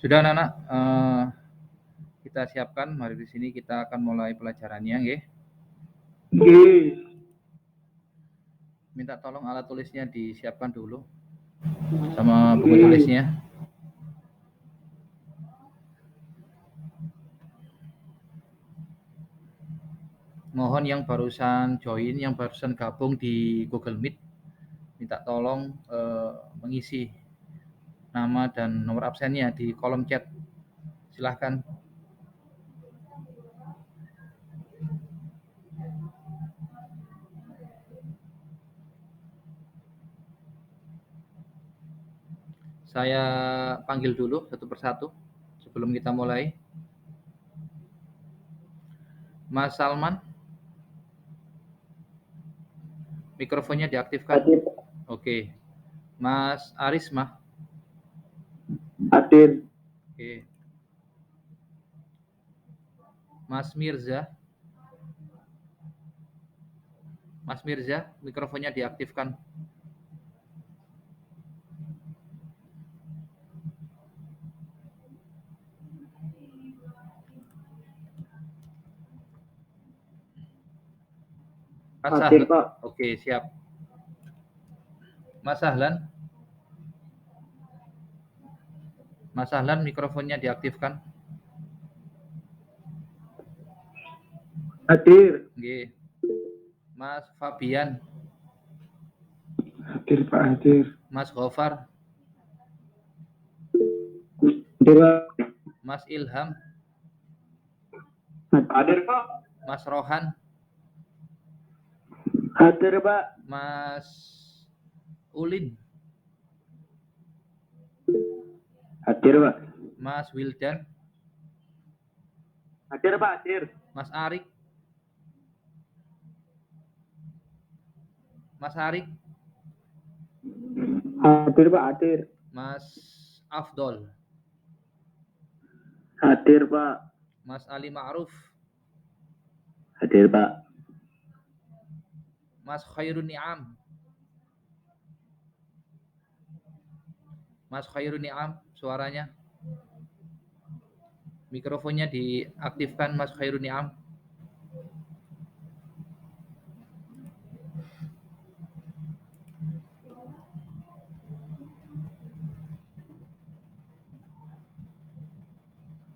Sudah anak-anak, kita siapkan. Mari di sini kita akan mulai pelajarannya, nggih. Nggih. Minta tolong alat tulisnya disiapkan dulu sama buku tulisnya. Mohon yang barusan join, yang barusan gabung di Google Meet, minta tolong mengisi nama dan nomor absennya di kolom chat. Silahkan. Saya panggil dulu satu persatu sebelum kita mulai. Mas Salman, mikrofonnya diaktifkan. Hadir. Oke. Mas Arisma. Hadir. Oke. Mas Mirza. Mas Mirza, mikrofonnya diaktifkan. Hadir, Pak. Oke, siap. Mas Sahlan. Mas Sahlan, mikrofonnya diaktifkan. Hadir. Oke. Mas Fabian. Hadir, Pak. Hadir. Mas Gofar. Hadir, Pak. Mas Ilham. Hadir, Pak. Mas Rohan. Hadir, Pak. Mas Ulin. Hadir, Pak. Mas Wildan. Hadir, Pak. Hadir. Mas Arik. Mas Arik. Hadir, Pak. Hadir. Mas Afdol. Hadir, Pak. Mas Ali Ma'ruf. Hadir, Pak. Mas Khairun Ni'am. Mas Khairun Ni'am, suaranya. Mikrofonnya diaktifkan, Mas Khairun Ni'am.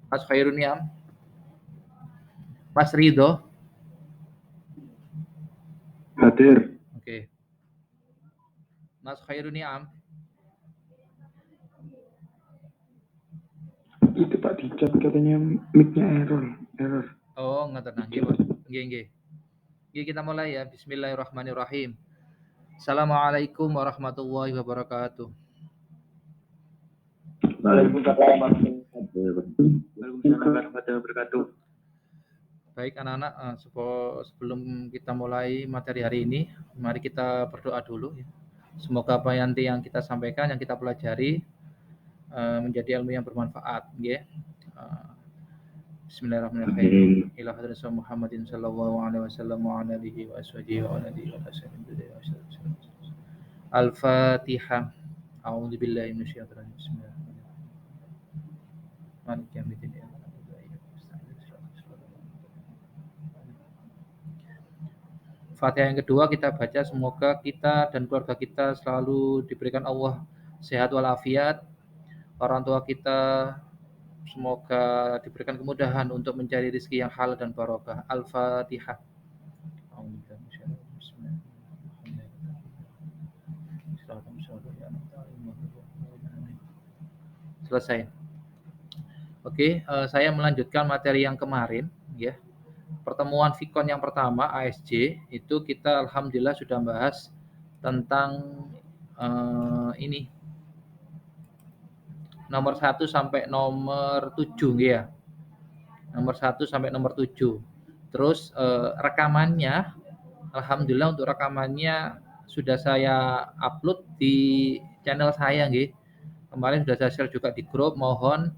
Mas Khairun Ni'am. Mas Ridho. Hadir. Oke. Mas Khairun Ni'am. Itu Pak di chat katanya mic-nya error. Oh, nggak tenang. Nggih. Nggih, kita mulai ya. Bismillahirrahmanirrahim. Assalamualaikum warahmatullahi wabarakatuh. Waalaikumsalam warahmatullahi wabarakatuh. Baik anak-anak, sebelum kita mulai materi hari ini, mari kita berdoa dulu ya. Semoga apa yang kita sampaikan, yang kita pelajari menjadi ilmu yang bermanfaat, ya. Bismillahirrahmanirrahim. Ila hadrat Muhammadin sallallahu alaihi wasallam wa ala alihi wa ashabihi wa ala alihi wa sahbihi. Al-Fatihah. A'udzu billahi minasyaitonir rajim. Bismillahirrahmanirrahim. Maliki yaumiddin. Fatihah yang kedua kita baca, semoga kita dan keluarga kita selalu diberikan Allah sehat walafiat. Orang tua kita semoga diberikan kemudahan untuk mencari rezeki yang halal dan barokah. Al-Fatihah. Selesai. Oke, saya melanjutkan materi yang kemarin, ya. Pertemuan Vikon yang pertama ASJ itu kita alhamdulillah sudah bahas tentang ini nomor 1 sampai nomor 7 ya. Nomor 1 sampai nomor 7. Terus rekamannya alhamdulillah untuk rekamannya sudah saya upload di channel saya nggih. Kemarin sudah saya share juga di grup. Mohon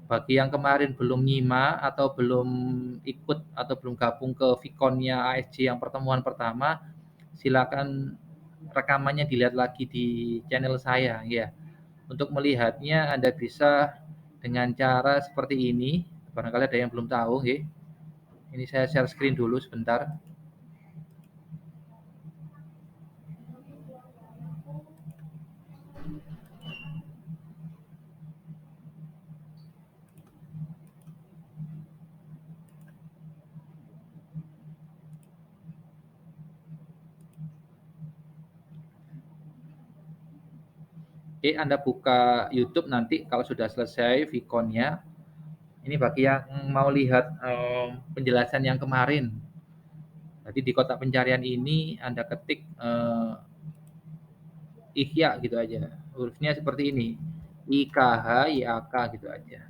bagi yang kemarin belum nyimak atau belum ikut atau belum gabung ke Vikonnya ASJ yang pertemuan pertama, silakan rekamannya dilihat lagi di channel saya ya. Untuk melihatnya Anda bisa dengan cara seperti ini. Barangkali ada yang belum tahu, nggih. Ini saya share screen dulu sebentar. Oke, Anda buka YouTube nanti kalau sudah selesai Vicon-nya. Ini bagi yang mau lihat penjelasan yang kemarin. Jadi di kotak pencarian ini Anda ketik Ihya gitu aja. Hurufnya seperti ini. IKH, IAK gitu aja.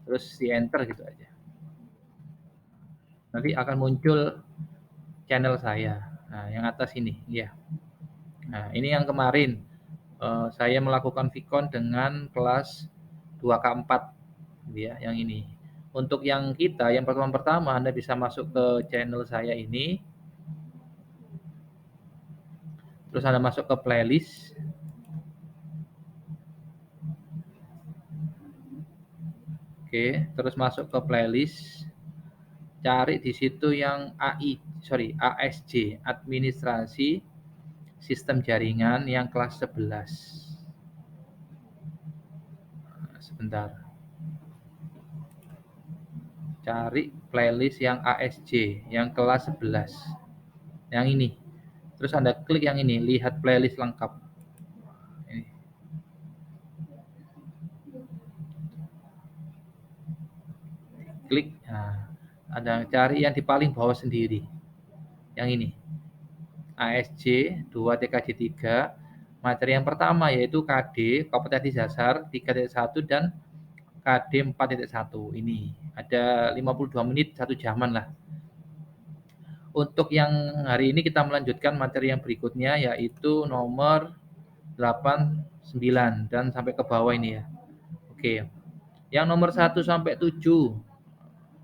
Terus di enter gitu aja. Nanti akan muncul channel saya. Nah, yang atas ini, ya. Nah, ini yang kemarin saya melakukan Vicon dengan kelas 2K4 ya, yang ini. Untuk yang kita yang pertama-pertama Anda bisa masuk ke channel saya ini. Terus Anda masuk ke playlist. Oke, terus masuk ke playlist. Cari di situ yang ASJ, Administrasi Sistem Jaringan yang kelas 11. Sebentar. Cari playlist yang ASJ, yang kelas 11. Yang ini. Terus Anda klik yang ini, lihat playlist lengkap. Ini. Klik. Nah, Anda cari yang di paling bawah sendiri. Yang ini. ASJ 2 TKJ 3. Materi yang pertama yaitu KD, kompetensi dasar 3.1 dan KD 4.1. Ini ada 52 menit, 1 jaman lah. Untuk yang hari ini kita melanjutkan materi yang berikutnya yaitu nomor 8, 9 dan sampai ke bawah ini ya. Oke. Yang nomor 1 sampai 7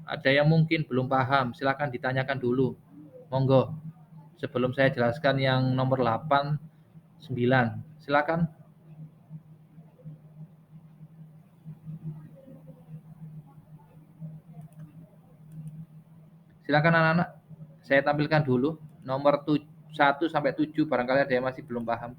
ada yang mungkin belum paham, silakan ditanyakan dulu. Monggo. Sebelum saya jelaskan yang nomor 8, 9. Silakan. Silakan anak-anak. Saya tampilkan dulu nomor 1 sampai 7 barangkali ada yang masih belum paham.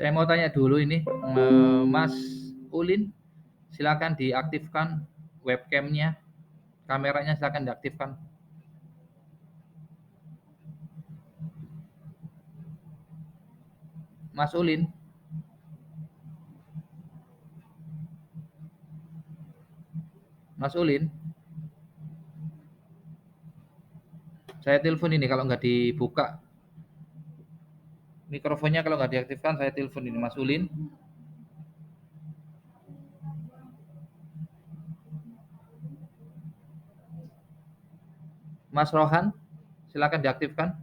Saya mau tanya dulu ini, Mas Ulin, silakan diaktifkan webcamnya, kameranya silakan diaktifkan. Mas Ulin, Mas Ulin, saya telepon ini kalau nggak dibuka mikrofonnya, kalau nggak diaktifkan saya telepon ini Mas Ulin. Mas Rohan, silakan diaktifkan.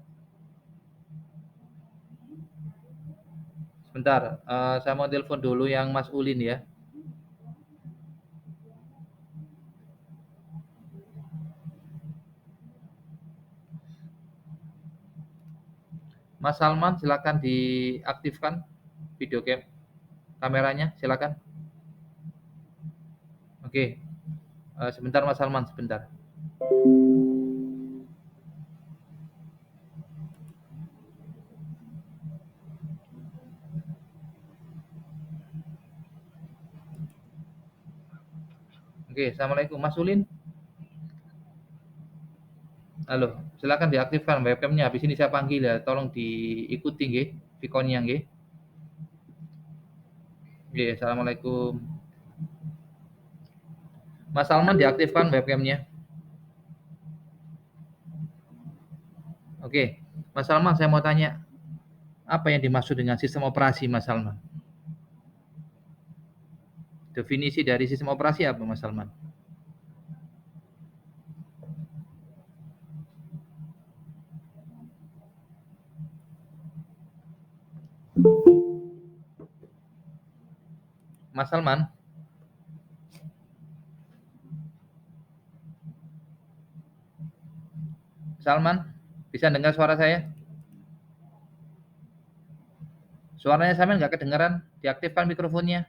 Sebentar, saya mau telepon dulu yang Mas Ulin ya. Mas Salman, silakan diaktifkan video cam kameranya, silakan. Oke, sebentar Mas Salman, sebentar. Oke, assalamualaikum Mas Ulin. Halo, silakan diaktifkan webcamnya. Habis ini saya panggil ya, tolong diikuti nggih, Vicon-nya nggih. Nggih, assalamualaikum. Mas Salman diaktifkan webcamnya. Oke, Mas Salman, saya mau tanya, apa yang dimaksud dengan sistem operasi, Mas Salman? Definisi dari sistem operasi apa, Mas Salman? Mas Salman? Salman, bisa dengar suara saya? Suaranya Salman nggak kedengaran? Diaktifkan mikrofonnya.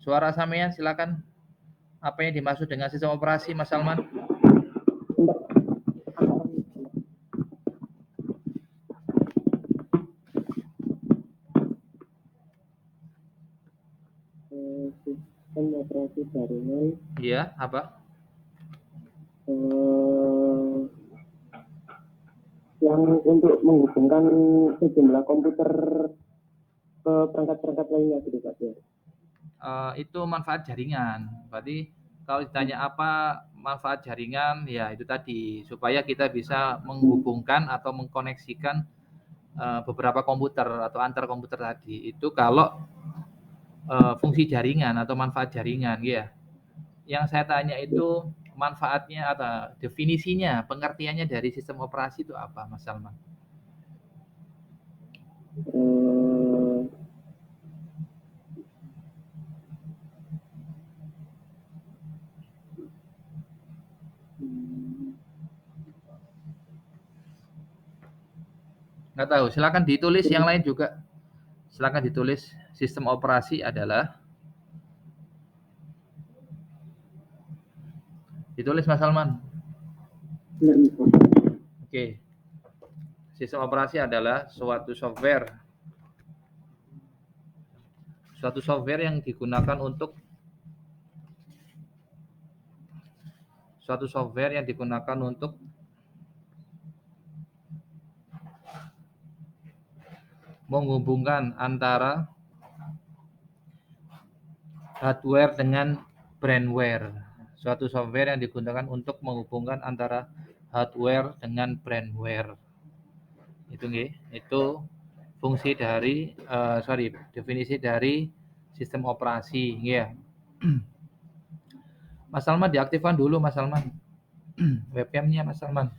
Suara sampean silakan. Apa yang dimaksud dengan sistem operasi, Mas Salman? Sistem operasi jaringan. Iya, apa? Yang untuk menghubungkan sejumlah komputer ke perangkat-perangkat lainnya gitu Pak ya. Itu manfaat jaringan. Berarti kalau ditanya apa manfaat jaringan, ya itu tadi supaya kita bisa menghubungkan atau mengkoneksikan beberapa komputer atau antar komputer tadi. Itu kalau fungsi jaringan atau manfaat jaringan, ya. Yang saya tanya itu manfaatnya atau definisinya, pengertiannya dari sistem operasi itu apa, Mas Salman? Nggak tahu, silakan ditulis yang lain juga. Silakan ditulis sistem operasi adalah, ditulis Mas Salman. Oke. Sistem operasi adalah suatu software yang digunakan untuk menghubungkan antara hardware dengan brandware. Suatu software yang digunakan untuk menghubungkan antara hardware dengan brandware. Itu fungsi dari definisi dari sistem operasi, ya. Mas Salman diaktifkan dulu, Mas Salman. Webcamnya Mas Salman.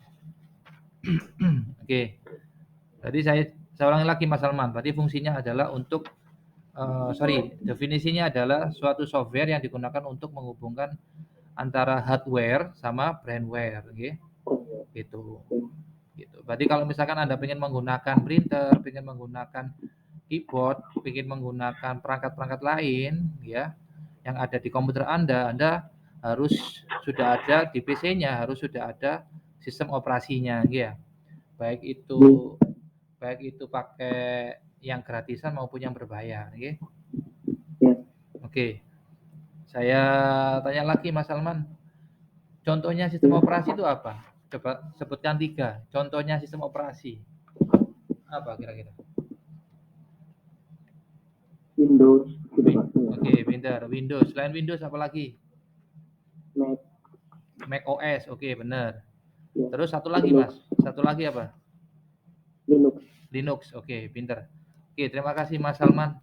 Oke. Tadi saya ulangi lagi Mas Salman. Tadi fungsinya adalah untuk definisinya adalah suatu software yang digunakan untuk menghubungkan antara hardware sama brandware, gitu. Berarti kalau misalkan Anda ingin menggunakan printer, ingin menggunakan keyboard, ingin menggunakan perangkat-perangkat lain, ya, yang ada di komputer Anda harus sudah ada di PC-nya, harus sudah ada sistem operasinya, ya. Baik itu pakai yang gratisan maupun yang berbayar, ya. Oke. Saya tanya lagi Mas Salman. Contohnya sistem operasi itu apa? Coba sebutkan 3. Contohnya sistem operasi. Apa kira-kira? Windows. Oke, pintar. Windows. Selain Windows apa lagi? Mac OS. Oke, benar. Terus satu lagi Mas. Satu lagi apa? Linux. Oke, pintar. Oke, terima kasih Mas Salman.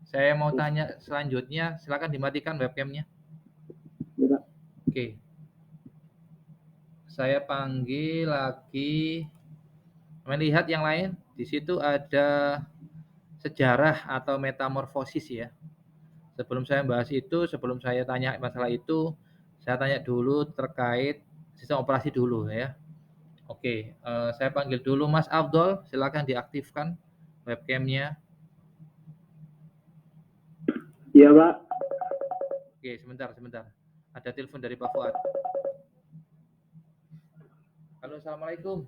Saya mau tanya selanjutnya. Silakan dimatikan webcamnya. Oke. Saya panggil lagi. Melihat yang lain. Di situ ada sejarah atau metamorfosis, ya. Sebelum saya bahas itu, sebelum saya tanya masalah itu, saya tanya dulu terkait sistem operasi dulu, ya. Oke, saya panggil dulu Mas Abdul, silakan diaktifkan webcamnya. Iya Pak. Oke, sebentar. Ada telepon dari Pak Fuad. Halo, assalamualaikum.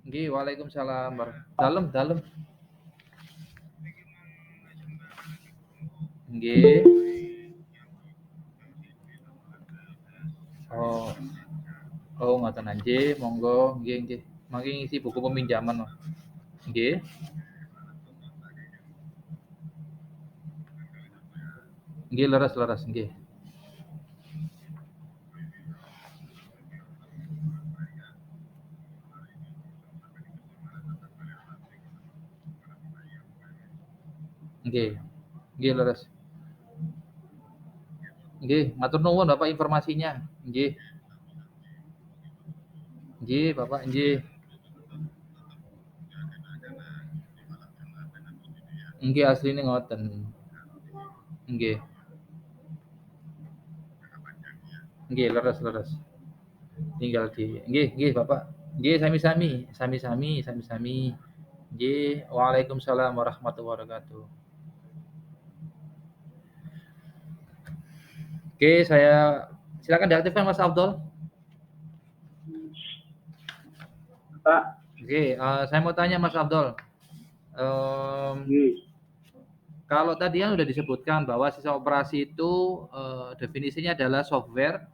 Nggih, waalaikumsalam. Dalam. Nggih. Oh, ngoten nggih, monggo, nggih. Mangke ngisi buku peminjaman, Mas. Nggih. Nggih, leres nggih. Nggih. Nggih, leres. Nggih, matur nuwun Bapak informasinya. Nggih. Nggih, Bapak, nggih. Nggih, asline ngoten. Nggih. Nggih, leres. Tinggal di nggih Bapak. Nggih, sami-sami. Nggih, waalaikumsalam warahmatullahi wabarakatuh. Oke, silakan diaktifkan Mas Abdul. Pak. Oke, saya mau tanya Mas Abdul. Kalau tadi yang sudah disebutkan bahwa sistem operasi itu definisinya adalah software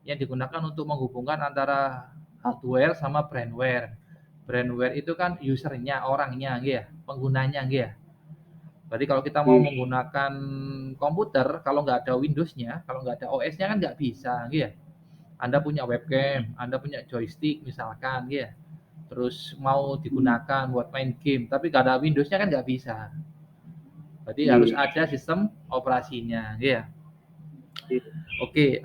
yang digunakan untuk menghubungkan antara hardware sama brandware. Brandware itu kan usernya, orangnya, ya, penggunanya, ya. Berarti kalau kita mau menggunakan komputer, kalau nggak ada Windows-nya, kalau nggak ada OS-nya kan nggak bisa, ya. Anda punya webcam, Anda punya joystick misalkan, ya. Terus mau digunakan buat main game, tapi nggak ada Windows-nya kan nggak bisa. Berarti harus ada sistem operasinya, ya. Oke,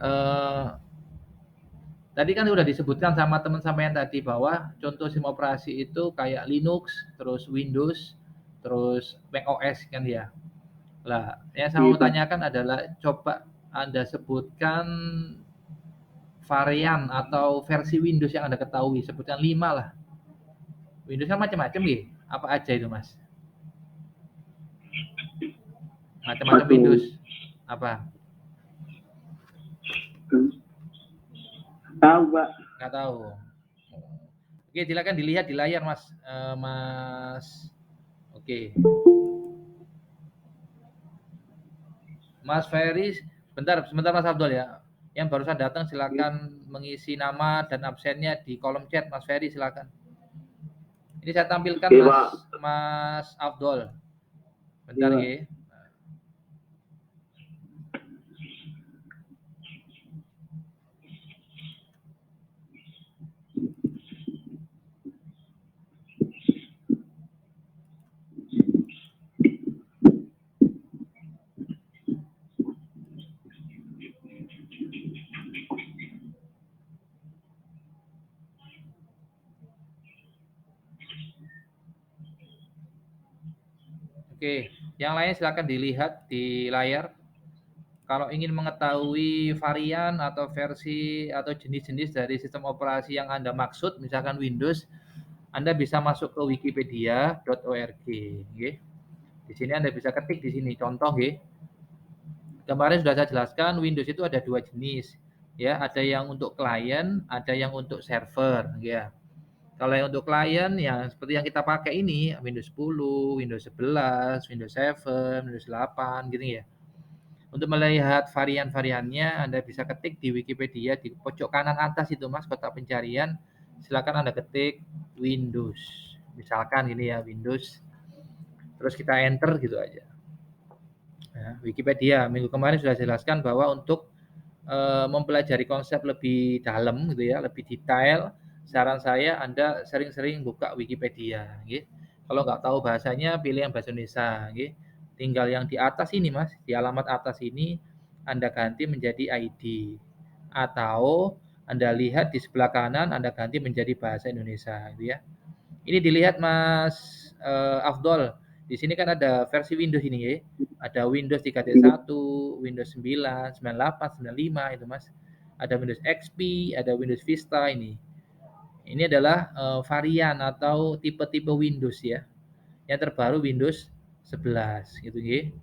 tadi kan sudah disebutkan sama teman sampean tadi bahwa contoh sistem operasi itu kayak Linux, terus Windows, terus macOS kan ya. Lah, yang saya mau tanyakan adalah coba Anda sebutkan varian atau versi Windows yang Anda ketahui, sebutkan 5 lah. Windows kan macam-macam ya. Apa aja itu, Mas? Macam-macam Windows. Apa? Tahu, Pak. Nggak tahu. Oke, silakan dilihat di layar, Mas. Oke. Mas Ferry, sebentar Mas Abdul ya. Yang barusan datang silakan mengisi nama dan absennya di kolom chat, Mas Ferry silakan. Ini saya tampilkan Mas Abdul. Bentar ya. Oke, yang lain silakan dilihat di layar. Kalau ingin mengetahui varian atau versi atau jenis-jenis dari sistem operasi yang Anda maksud, misalkan Windows, Anda bisa masuk ke wikipedia.org. Di sini Anda bisa ketik di sini contoh, kemarin sudah saya jelaskan Windows itu ada 2 jenis, ya. Ada yang untuk klien, ada yang untuk server, ya. Kalau yang untuk klien ya seperti yang kita pakai ini Windows 10, Windows 11, Windows 7, Windows 8 gitu ya. Untuk melihat varian-variannya Anda bisa ketik di Wikipedia di pojok kanan atas itu Mas, kotak pencarian. Silakan Anda ketik Windows. Misalkan gini ya, Windows. Terus kita enter gitu aja. Ya, Wikipedia minggu kemarin sudah jelaskan bahwa untuk mempelajari konsep lebih dalam gitu ya, lebih detail, saran saya Anda sering-sering buka Wikipedia, gitu. Kalau nggak tahu bahasanya pilih yang bahasa Indonesia, gitu. Tinggal yang di atas ini Mas, di alamat atas ini Anda ganti menjadi ID atau Anda lihat di sebelah kanan Anda ganti menjadi bahasa Indonesia, gitu ya. Ini dilihat Mas Afdol. Di sini kan ada versi Windows ini ya. Ada Windows 3.1, Windows 9, 98, 95 itu Mas. Ada Windows XP, ada Windows Vista ini. Ini adalah varian atau tipe-tipe Windows ya. Yang terbaru Windows 11 gitu ya.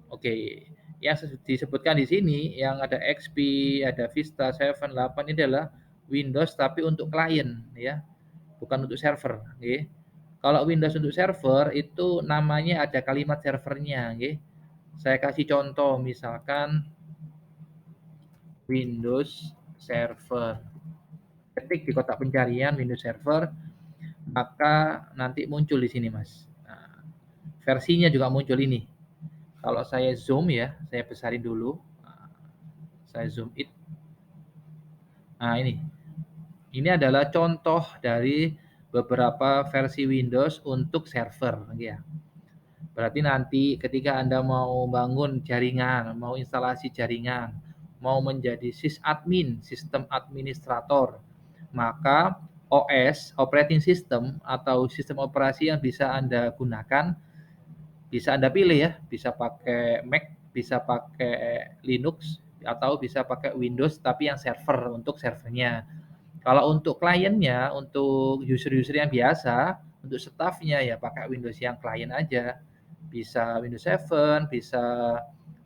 Oke. Yang disebutkan di sini yang ada XP, ada Vista 7, 8 ini adalah Windows tapi untuk klien ya. Bukan untuk server, ya. Kalau Windows untuk server itu namanya ada kalimat servernya, ya. Saya kasih contoh misalkan Windows Server. Ketik di kotak pencarian Windows Server, maka nanti muncul di sini, Mas. Nah, versinya juga muncul ini. Kalau saya zoom ya, saya besarin dulu. Saya zoom it. Nah, ini adalah contoh dari beberapa versi Windows untuk server ya. Berarti nanti ketika Anda mau bangun jaringan, mau instalasi jaringan, mau menjadi sysadmin, sistem administrator, maka OS, operating system atau sistem operasi yang bisa Anda gunakan, bisa Anda pilih ya, bisa pakai Mac, bisa pakai Linux, atau bisa pakai Windows tapi yang server untuk servernya. Kalau untuk kliennya, untuk user-user yang biasa, untuk staffnya ya pakai Windows yang klien aja. Bisa Windows 7, bisa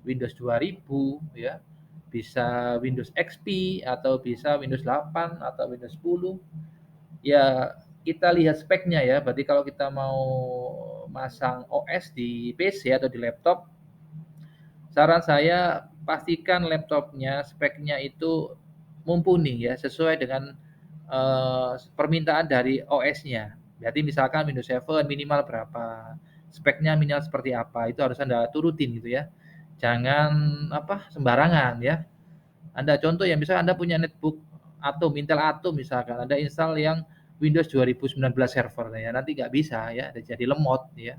Windows 2000 ya. Bisa Windows XP atau bisa Windows 8 atau Windows 10. Ya, kita lihat speknya ya. Berarti kalau kita mau masang OS di PC atau di laptop, saran saya pastikan laptopnya speknya itu mumpuni ya, sesuai dengan permintaan dari OS-nya. Berarti misalkan Windows 7 minimal berapa, speknya minimal seperti apa, itu harus Anda turutin gitu ya. Jangan sembarangan ya. Anda contoh ya, misalnya Anda punya netbook Atom, Intel Atom misalkan, Anda install yang Windows 2019 server ya, nanti nggak bisa ya, jadi lemot ya.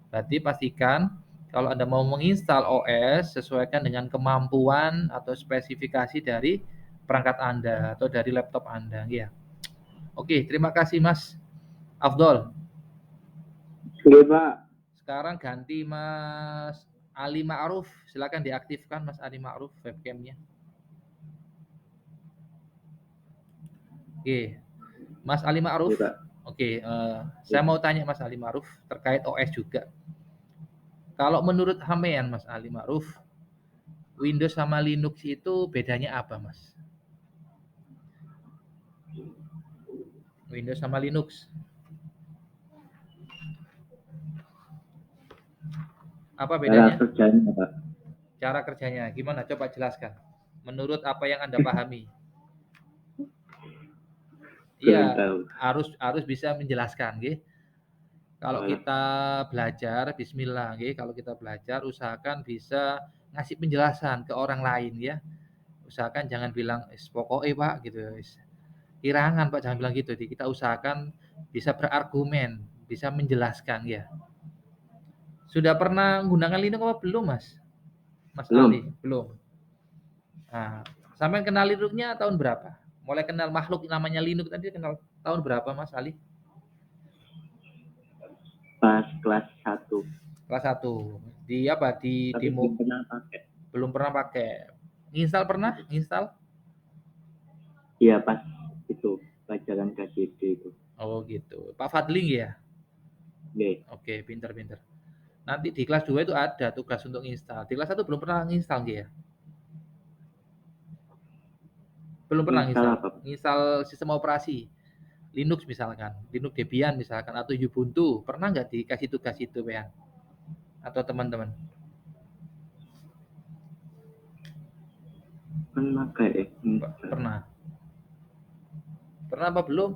Berarti pastikan kalau Anda mau menginstal OS, sesuaikan dengan kemampuan atau spesifikasi dari perangkat Anda atau dari laptop Anda ya. Oke, terima kasih Mas Afdol. Oke, Pak. Sekarang ganti Mas Ali Ma'ruf. Silakan diaktifkan Mas Ali Ma'ruf webcamnya. Oke, Mas Ali Ma'ruf. Iya, Pak. Oke, saya mau tanya Mas Ali Ma'ruf terkait OS juga. Kalau menurut Hamean Mas Ali Ma'ruf, Windows sama Linux itu bedanya apa, Mas? Windows sama Linux. Apa Cara bedanya? kerjanya, Pak. Cara kerjanya gimana? Coba jelaskan. Menurut apa yang Anda pahami. Kurang Iya, tahu. harus bisa menjelaskan, nggih. Kalau Oh, kita belajar, bismillah, nggih. Kalau kita belajar, usahakan bisa ngasih penjelasan ke orang lain, ya. Usahakan jangan bilang, pokoknya Pak, gitu. Kirangan Pak, jangan bilang gitu. Kita usahakan bisa berargumen, bisa menjelaskan, ya. Sudah pernah menggunakan Linux apa belum, Mas? Mas belum. Ali? Belum. Nah, sampai kenal Linuxnya tahun berapa? Mulai kenal makhluk namanya Linux tadi kenal tahun berapa, Mas Ali? Pas kelas 1. Kelas 1. Di apa? Di Tapi demo. belum pernah pakai. Belum pernah pakai. Install pernah? Install? Iya, pas itu pelajaran KJD itu. Oh gitu. Pak Fadling ya? Oke. Oke, pinter-pinter. Nanti di kelas 2 itu ada tugas untuk install. Di kelas 1 belum pernah nginstal ya? Belum pernah Install nginstal. apa? Nginstal sistem operasi. Linux misalkan, Linux Debian misalkan, atau Ubuntu. Pernah nggak dikasih tugas itu, Pean? Atau teman-teman? Pernah kayak Pernah. Pernah apa belum?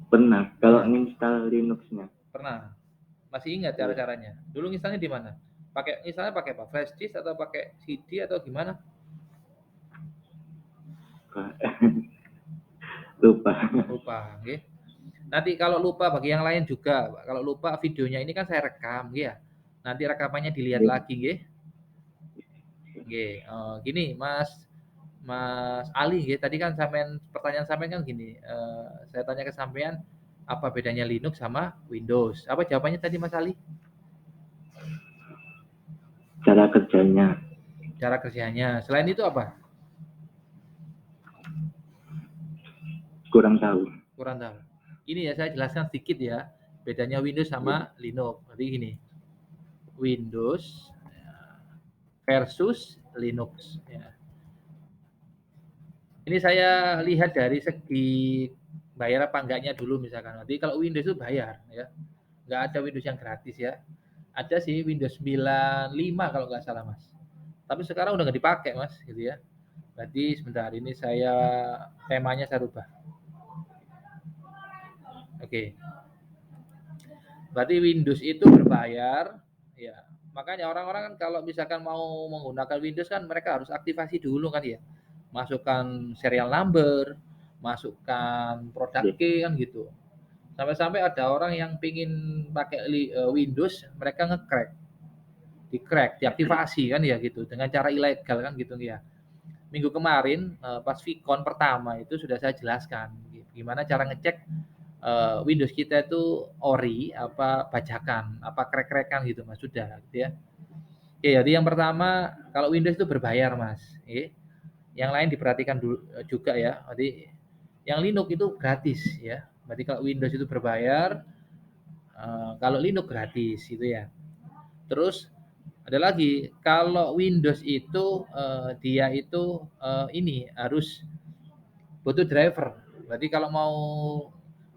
Pernah. Kalau Pernah. nginstal Linux-nya. Pernah. Masih ingat cara-caranya? Dulu nginstalnya di mana? Misalnya pakai apa? Flash disk atau pakai CD atau gimana? Lupa. Lupa, nggih. Nanti kalau lupa bagi yang lain juga, Pak. Kalau lupa videonya ini kan saya rekam, nggih ya. Nanti rekamannya dilihat lagi, nggih. Nggih. Gini, Mas Ali, nggih. Tadi kan pertanyaan sampean kan gini. Saya tanya ke sampean apa bedanya Linux sama Windows? Apa jawabannya tadi, Mas Ali? Cara kerjanya. Cara kerjanya. Selain itu apa? Kurang tahu. Kurang tahu. Ini ya saya jelaskan sedikit ya. Bedanya Windows sama Linux. Jadi gini. Windows versus Linux. Ya. Ini saya lihat dari segi bayar apa enggaknya dulu misalkan. Nanti kalau Windows itu bayar ya. Nggak ada Windows yang gratis ya. Ada sih Windows 95 kalau nggak salah Mas. Tapi sekarang udah nggak dipakai Mas gitu ya. Berarti sebentar ini temanya saya rubah. Oke. Berarti Windows itu berbayar Ya, makanya orang-orang kan kalau misalkan mau menggunakan Windows kan mereka harus aktivasi dulu kan ya. Masukkan serial number, masukkan produk key kan gitu. Sampai-sampai ada orang yang pingin pakai Windows, mereka nge-crack, di-crack, diaktifasi kan ya gitu, dengan cara ilegal kan gitu ya. Minggu kemarin pas Vicon pertama itu sudah saya jelaskan gimana cara ngecek Windows kita itu ori apa bajakan, apa crack-crackan gitu Mas, sudah gitu ya. Oke, jadi yang pertama kalau Windows itu berbayar Mas. Yang lain diperhatikan dulu juga ya. Jadi yang Linux itu gratis ya. Berarti kalau Windows itu berbayar, kalau Linux gratis gitu ya. Terus ada lagi, kalau Windows itu dia itu ini harus butuh driver. Berarti kalau mau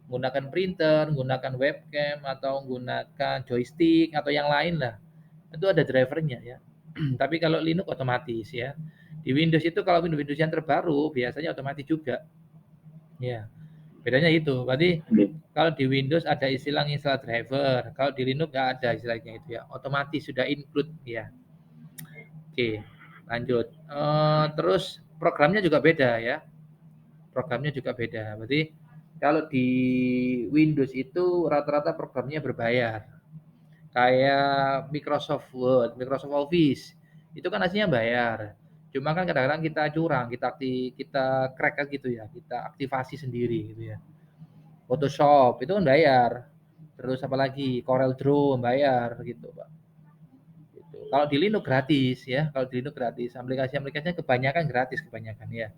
menggunakan printer, menggunakan webcam atau menggunakan joystick atau yang lain lah, itu ada drivernya ya. Tapi kalau Linux otomatis ya. Di Windows itu kalau Windows yang terbaru biasanya otomatis juga. Ya, bedanya itu. Berarti kalau di Windows ada istilah install driver, kalau di Linux nggak ada istilahnya itu ya. Otomatis sudah include ya. Oke, lanjut. Terus programnya juga beda ya. Programnya juga beda. Berarti kalau di Windows itu rata-rata programnya berbayar. Kayak Microsoft Word, Microsoft Office. Itu kan aslinya bayar. Cuma kan kadang-kadang kita curang, kita crack kan gitu ya, kita aktivasi sendiri gitu ya. Photoshop itu kan bayar. Terus apalagi Corel Draw bayar gitu, Pak. Gitu. Kalau di Linux gratis ya, kalau di Linux gratis. Aplikasi-aplikasinya kebanyakan gratis kebanyakan ya.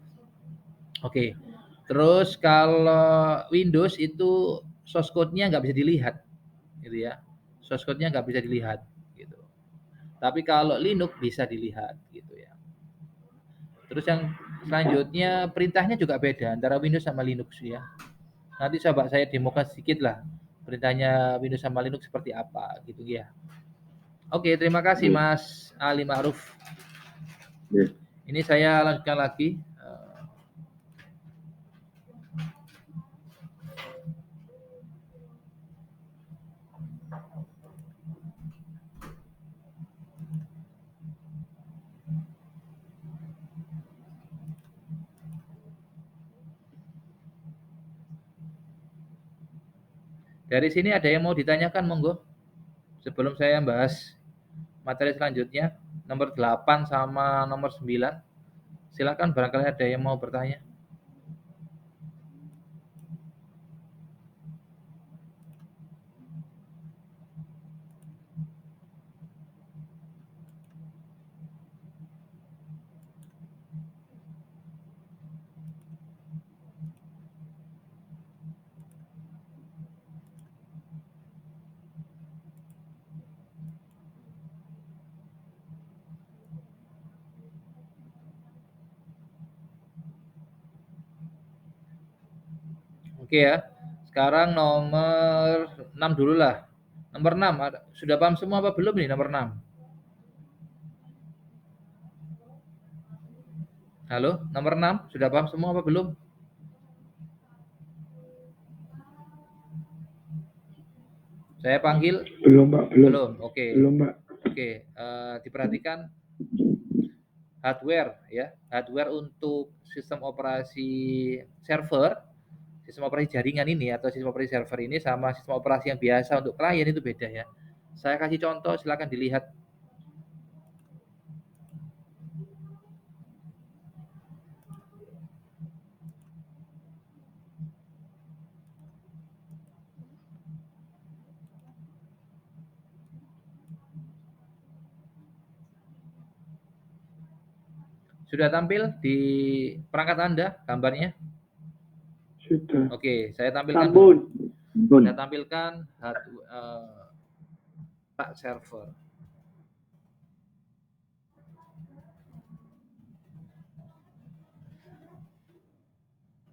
Oke. Terus kalau Windows itu source code-nya nggak bisa dilihat gitu ya. Source code-nya nggak bisa dilihat gitu. Tapi kalau Linux bisa dilihat gitu ya. Terus yang selanjutnya perintahnya juga beda antara Windows sama Linux ya. Nanti coba saya demokan sedikit lah perintahnya Windows sama Linux seperti apa gitu ya. Oke, terima kasih Mas Ali Ma'ruf. Ini saya lanjutkan lagi. Dari sini ada yang mau ditanyakan monggo? Sebelum saya bahas materi selanjutnya, nomor 8 sama nomor 9. Silakan barangkali ada yang mau bertanya. Oke ya. Sekarang nomor 6 dulu lah. Nomor 6, sudah paham semua apa belum nih nomor 6? Halo, nomor 6, sudah paham semua apa belum? Saya panggil? Belum, Pak. Belum, oke. Belum, Pak. Oke, diperhatikan hardware ya. Hardware untuk sistem operasi server, sistem operasi jaringan ini atau sistem operasi server ini sama sistem operasi yang biasa untuk klien itu beda ya. Saya kasih contoh, silakan dilihat. Sudah tampil di perangkat Anda gambarnya? Sudah. Oke, saya tampilkan Sampun. Saya tampilkan server.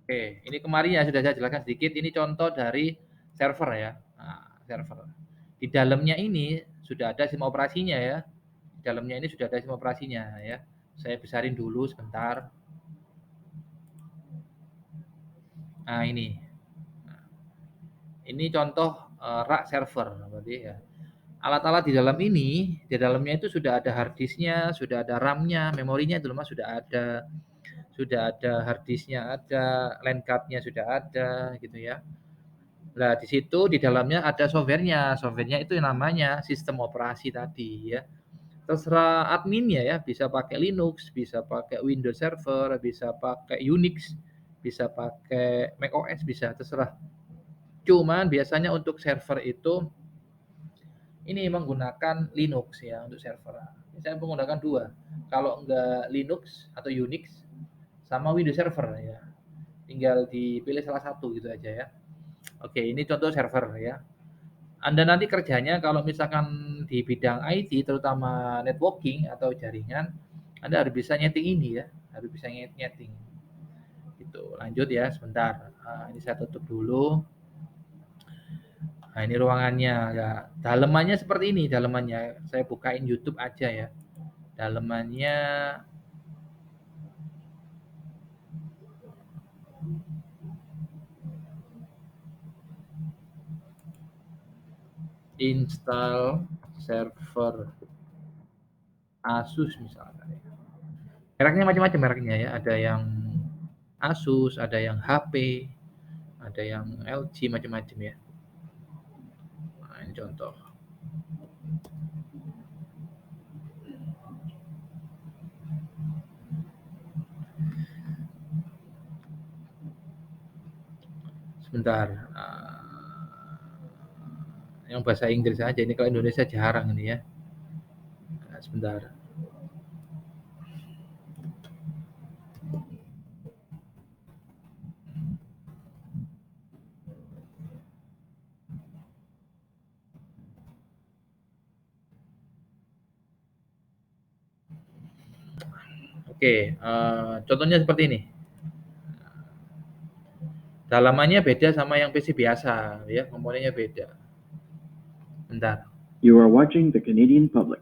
Oke, ini kemarin ya sudah saya jelaskan sedikit. Ini contoh dari server ya. Nah, server. Di dalamnya ini sudah ada sistem operasinya ya. Di dalamnya ini sudah ada sistem operasinya ya. Saya besarin dulu sebentar. Nah, ini. Ini contoh rak server berarti ya. alat-alat di dalam ini, di dalamnya itu sudah ada hard disk-nya, sudah ada RAM-nya, memorinya itu Mas sudah ada hard disk-nya ada, LAN card-nya sudah ada gitu ya. Nah, di situ di dalamnya ada software-nya. Software-nya itu yang namanya sistem operasi tadi ya. Terserah adminnya ya, bisa pakai Linux, bisa pakai Windows Server, bisa pakai Unix, bisa pakai macOS, bisa terserah. Cuman biasanya untuk server itu ini menggunakan Linux ya untuk server. Saya menggunakan dua. Kalau enggak Linux atau Unix sama Windows Server ya. Tinggal dipilih salah satu gitu aja ya. Oke, ini contoh server ya. Anda nanti kerjanya kalau misalkan di bidang IT terutama networking atau jaringan, Anda harus bisa nyeting ini ya, harus bisa nyeting. Gitu. Lanjut ya sebentar. Nah, ini saya tutup dulu. Nah, ini ruangannya ya. Dalemannya seperti ini, dalemannya. Saya bukain YouTube aja ya. Dalemannya install server Asus misalnya. Mereknya macam-macam mereknya ya. Ada yang Asus, ada yang HP, ada yang LG macam-macam ya. Nah, ini contoh. Sebentar. Yang bahasa Inggris aja ini, kalau Indonesia jarang ini ya. Nah, sebentar. Oke, contohnya seperti ini. Dalamannya beda sama yang PC biasa ya, komponennya beda. Bentar. You are watching the Canadian Public.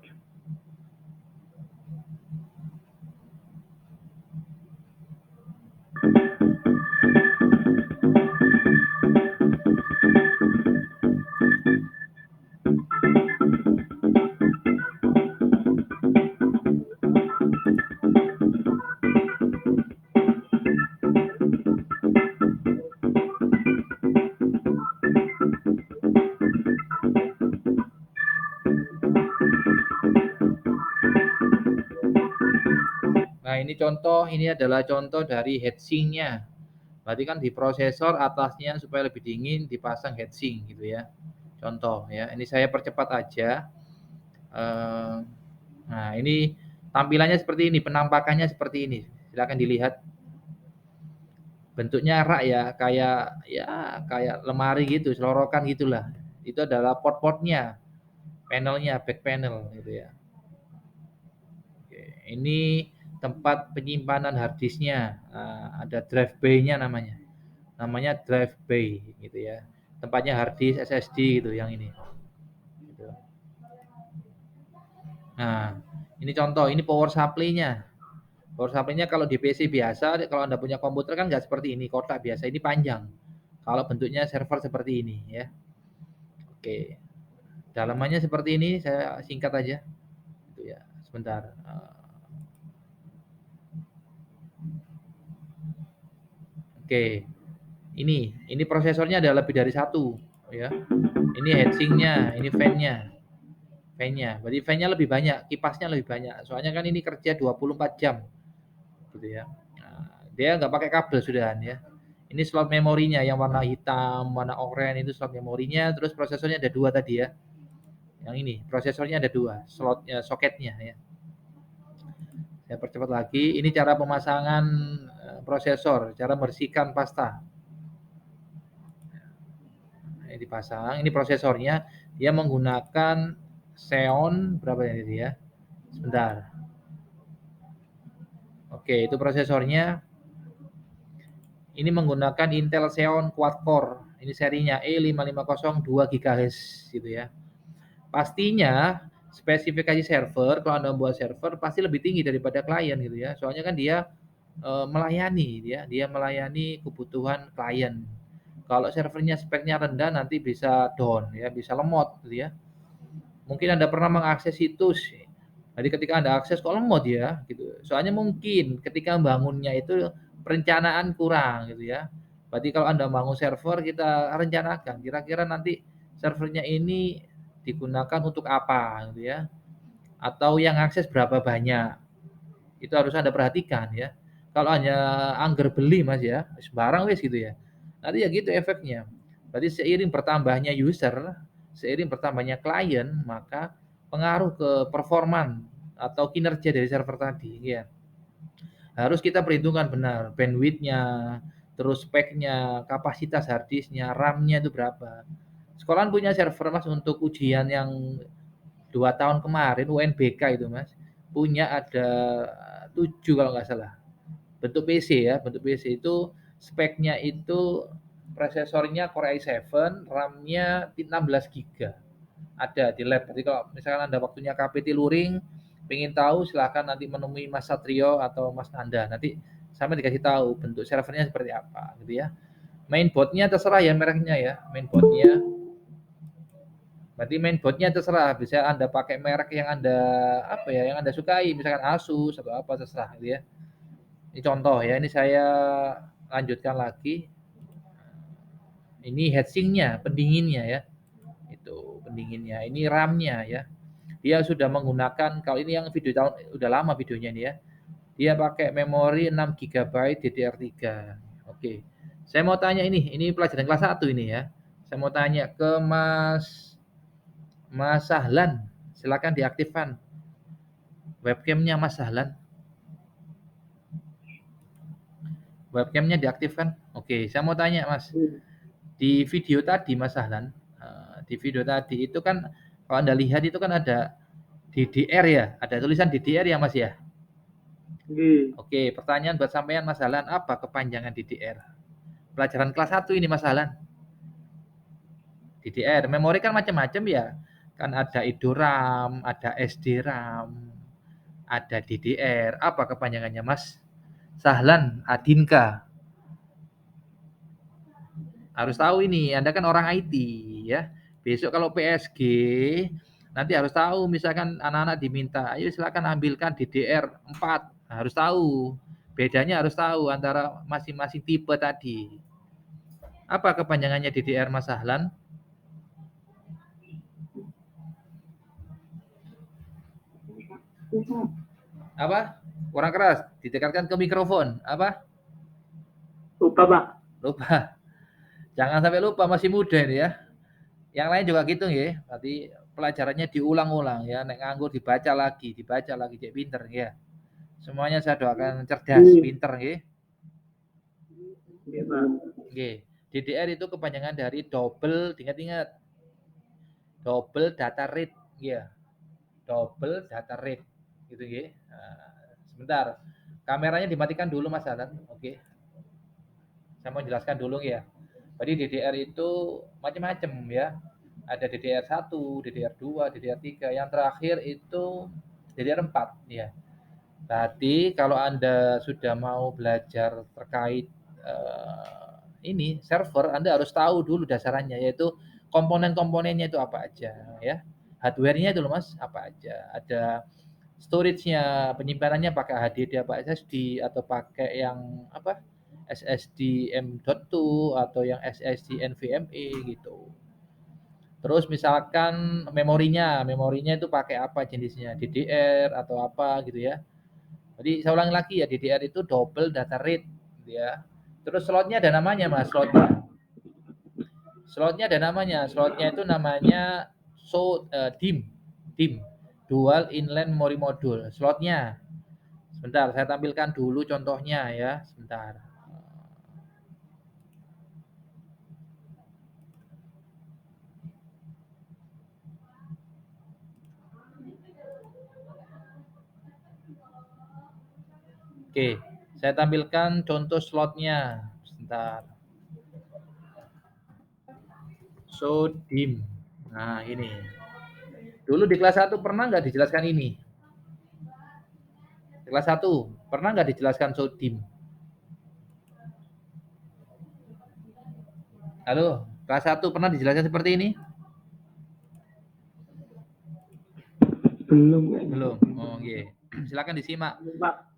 Nah, ini adalah contoh dari heatsink-nya. Berarti kan di prosesor atasnya supaya lebih dingin dipasang heatsink gitu ya. Contoh ya. Ini saya percepat aja. Nah, ini tampilannya seperti ini, penampakannya seperti ini. Silakan dilihat. Bentuknya rak ya, kayak lemari gitu, selorokan gitulah. Itu adalah port-portnya, panelnya, back panel gitu ya. Oke, ini tempat penyimpanan hard disk-nya. Nah, ada drive bay-nya namanya. Namanya drive bay gitu ya. Tempatnya hard disk SSD gitu yang ini. Gitu. Nah, ini contoh, ini power supply-nya. Power supply-nya kalau di PC biasa, kalau Anda punya komputer kan nggak seperti ini, kotak biasa, ini panjang. Kalau bentuknya server seperti ini ya. Oke. Dalamannya seperti ini, saya singkat aja. Itu ya, sebentar. Oke. Ini prosesornya ada lebih dari satu ya. Ini heatsink-nya, ini fan-nya. Fan-nya. Berarti fan-nya lebih banyak, kipasnya lebih banyak. Soalnya kan ini kerja 24 jam. Gitu ya. Nah, dia nggak pakai kabel sudahan ya. Ini slot memorinya yang warna hitam, warna oranye itu slot memorinya, terus prosesornya ada dua tadi ya. Yang ini, prosesornya ada dua, slotnya, soketnya ya. Saya percepat lagi. Ini cara pemasangan prosesor, cara membersihkan pasta. Ini dipasang, ini prosesornya. Dia menggunakan Xeon berapa ini ya? Sebentar. Oke, itu prosesornya. Ini menggunakan Intel Xeon Quad Core. Ini serinya E550 2 GHz gitu ya. Pastinya spesifikasi server, kalau Anda membuat server pasti lebih tinggi daripada klien gitu ya. Soalnya kan dia melayani dia melayani kebutuhan klien. Kalau servernya speknya rendah nanti bisa down ya, bisa lemot gitu ya. Mungkin Anda pernah mengakses situs. Jadi ketika Anda akses kok lemot ya gitu. Soalnya mungkin ketika bangunnya itu perencanaan kurang gitu ya. Berarti kalau Anda bangun server kita rencanakan kira-kira nanti servernya ini digunakan untuk apa gitu ya. Atau yang akses berapa banyak. Itu harus Anda perhatikan ya. Kalau hanya anggar beli Mas ya, sembarang wis gitu ya. Nanti ya gitu efeknya. Berarti seiring bertambahnya user, seiring bertambahnya klien, maka pengaruh ke performan atau kinerja dari server tadi ya. Harus kita perhitungkan benar bandwidth-nya, terus spek-nya, kapasitas hard disk-nya, RAM-nya itu berapa. Sekolahan punya server Mas untuk ujian yang 2 tahun kemarin UNBK itu Mas, punya ada 7 kalau nggak salah. Bentuk PC ya, bentuk PC itu speknya itu prosesornya Core i7, RAM-nya 16 GB. Ada di lab. Jadi kalau misalkan Anda waktunya KPT luring, pengen tahu silahkan nanti menemui Mas Satrio atau Mas Nanda. Nanti sama dikasih tahu bentuk servernya seperti apa gitu ya. Mainboardnya terserah ya mereknya ya, mainboardnya. Berarti mainboardnya terserah, bisa Anda pakai merek yang Anda apa ya, yang Anda sukai, misalkan Asus atau apa terserah gitu ya. Ini contoh ya, ini saya lanjutkan lagi. Ini heatsinknya, pendinginnya ya. Itu pendinginnya. Ini RAM-nya ya. Dia sudah menggunakan, kalau ini yang video tahun udah lama videonya ini ya. Dia pakai memori 6 GB DDR3. Oke. Saya mau tanya ini pelajaran kelas 1 ini ya. Saya mau tanya ke Mas Sahlan. Silakan diaktifkan webcamnya Mas Sahlan. Webcamnya diaktifkan. Oke, saya mau tanya Mas. Di video tadi Mas Sahlan, di video tadi itu kan kalau Anda lihat itu kan ada DDR ya, ada tulisan DDR ya Mas ya. Oke, pertanyaan buat sampean Mas Sahlan, apa kepanjangan DDR? Pelajaran kelas 1 ini Mas Sahlan. DDR, memori kan macam-macam ya. Kan ada IDORAM, ada SDRAM, ada DDR. Apa kepanjangannya Mas Sahlan Adinka? Harus tahu ini, Anda kan orang IT ya. Besok kalau PSG nanti harus tahu misalkan anak-anak diminta, ayo silakan ambilkan DDR 4. Harus tahu. Bedanya harus tahu antara masing-masing tipe tadi. Apa kepanjangannya DDR Mas Sahlan? Apa? Kurang keras, didekatkan ke mikrofon. Apa? Lupa, Pak. Lupa. Jangan sampai lupa, masih muda ini ya. Yang lain juga gitu ya. Berarti pelajarannya diulang-ulang ya. Nek nganggur dibaca lagi, cek pinter ya. Semuanya saya doakan cerdas, pinter ya. Oke. DDR itu kepanjangan dari double, ingat-ingat. Double data rate ya. Double data rate gitu ya. Nah, sebentar. Kameranya dimatikan dulu Mas Alan. Oke. Saya mau jelaskan dulu ya. Jadi DDR itu macam-macam ya. Ada DDR1, DDR2, DDR3. Yang terakhir itu DDR4 ya. Tadi kalau Anda sudah mau belajar terkait ini server, Anda harus tahu dulu dasarannya yaitu komponen-komponennya itu apa aja ya. Hardware-nya itu loh Mas, apa aja. Ada storage-nya, penyimpanannya pakai HDD apa SSD atau pakai yang apa? SSD M.2 atau yang SSD NVMe gitu. Terus misalkan memorinya itu pakai apa jenisnya, DDR atau apa gitu ya. Jadi saya ulangi lagi ya, DDR itu double data rate gitu ya. Terus slotnya ada namanya Mas, slotnya. Slotnya ada namanya, slotnya itu namanya DIMM, Dual Inline Memory Module. Slotnya. Sebentar, saya tampilkan dulu contohnya ya, sebentar. Oke, saya tampilkan contoh slotnya. Sebentar. DIMM. Nah, ini. Dulu di kelas 1 pernah nggak dijelaskan ini? Di kelas 1 pernah nggak dijelaskan DIMM? Halo, kelas 1 pernah dijelaskan seperti ini? Belum kayaknya. Belum. Oh, nggih. Silakan disimak.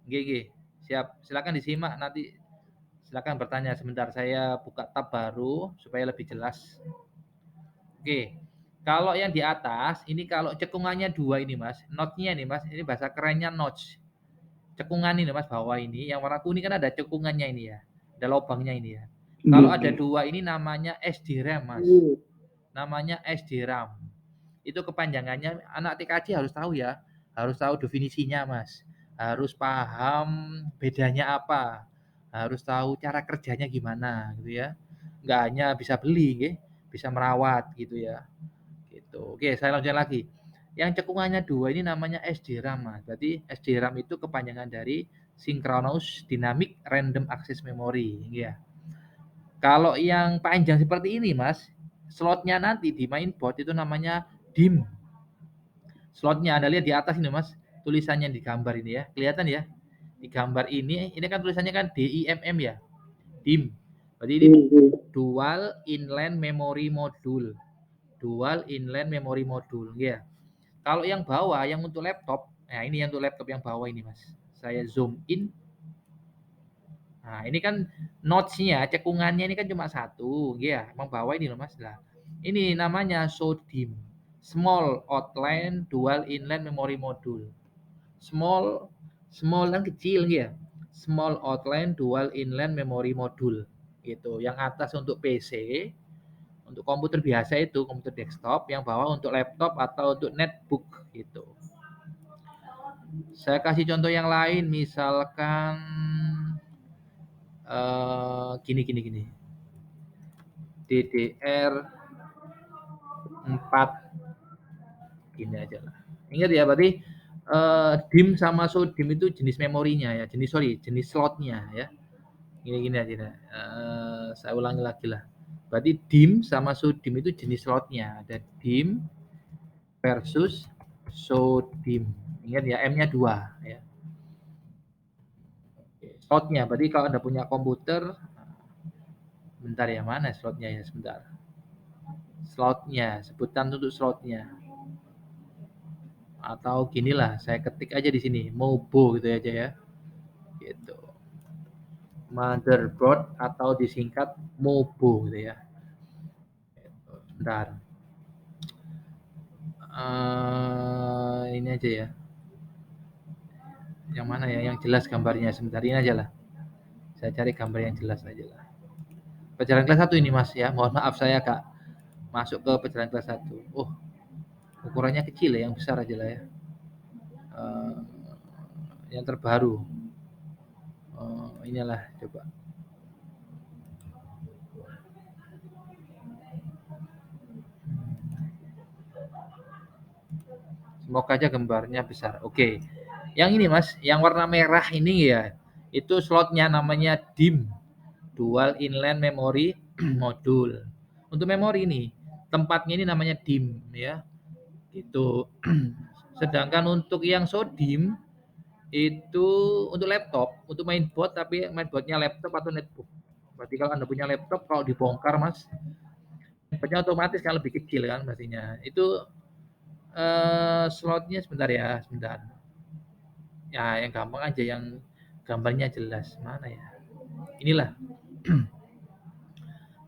Nggih, nggih. Siap. Silakan disimak nanti. Silakan bertanya sebentar. Saya buka tab baru supaya lebih jelas. Oke. Kalau yang di atas ini kalau cekungannya 2 ini, Mas. Notch-nya nih, Mas. Ini bahasa kerennya notch. Cekungan ini, Mas, bawah ini yang warna kuning kan ada cekungannya ini ya. Ada lubangnya ini ya. Kalau ada 2 ini namanya SDRAM, Mas. Namanya SDRAM. Itu kepanjangannya anak TKJ harus tahu ya. Harus tahu definisinya, Mas. Harus paham bedanya apa. Harus tahu cara kerjanya gimana gitu ya. Enggak hanya bisa beli nggih, bisa merawat gitu ya. Gitu. Oke, saya lanjut lagi. Yang cekungannya 2 ini namanya SDRAM, Mas. Berarti SDRAM itu kepanjangan dari Synchronous Dynamic Random Access Memory, ya. Kalau yang panjang seperti ini, Mas, slotnya nanti di mainboard itu namanya DIMM. Slotnya Anda lihat di atas ini, Mas, tulisannya di gambar ini ya. Kelihatan ya? Di gambar ini kan tulisannya kan DIMM ya. DIMM. Berarti ini Dual Inline Memory Module. Dual Inline Memory Module, ya. Kalau yang bawah, yang untuk laptop, nah ini yang untuk laptop yang bawah ini, Mas. Saya zoom in. Nah, ini kan notch-nya, cekungannya ini kan cuma 1, ya. Yang bawah ini loh, Mas. Nah, ini namanya SODIMM. Small Outline Dual Inline Memory Module. Small yang kecil, ya. Small Outline Dual Inline Memory Module. Gitu. Yang atas untuk PC, untuk komputer biasa itu, komputer desktop, yang bawah untuk laptop atau untuk netbook gitu. Saya kasih contoh yang lain, misalkan gini. DDR4 gini aja lah. Ingat ya, berarti DIMM sama SODIMM itu jenis memorinya ya, jenis slotnya ya. Gini aja. Saya ulangi lagi lah. Berarti DIMM sama SODIMM itu jenis slotnya. Ada DIMM versus SODIMM. Ingat ya, M-nya 2 ya. Slotnya, berarti kalau Anda punya komputer, bentar ya, mana slotnya ya, sebentar. Slotnya, sebutan untuk slotnya. Atau ginilah, saya ketik aja di sini, MOBO gitu aja ya. Gitu. Motherboard atau disingkat MOBO gitu ya. Bentar. Ini aja ya. Yang mana ya, yang jelas gambarnya, sebentar ini aja lah. Saya cari gambar yang jelas aja lah. Pelajaran kelas 1 ini, Mas ya. Mohon maaf saya agak masuk ke pelajaran kelas 1. Oh, ukurannya kecil ya, yang besar aja lah ya. Yang terbaru. Inilah coba. Semoga aja gambarnya besar. Oke. Yang ini, Mas, yang warna merah ini ya. Itu slotnya namanya DIMM. Dual Inline Memory Module. Untuk memori ini, tempatnya ini namanya DIMM ya. Itu. Sedangkan untuk yang SODIMM itu untuk laptop, untuk mainboard, tapi mainboardnya laptop atau netbook. Berarti kalau Anda punya laptop, kalau dibongkar, Mas, mainboardnya otomatis kan lebih kecil kan pastinya. Itu slotnya sebentar ya, sebentar. Ya, yang gampang aja, yang gambarnya jelas. Mana ya? Inilah.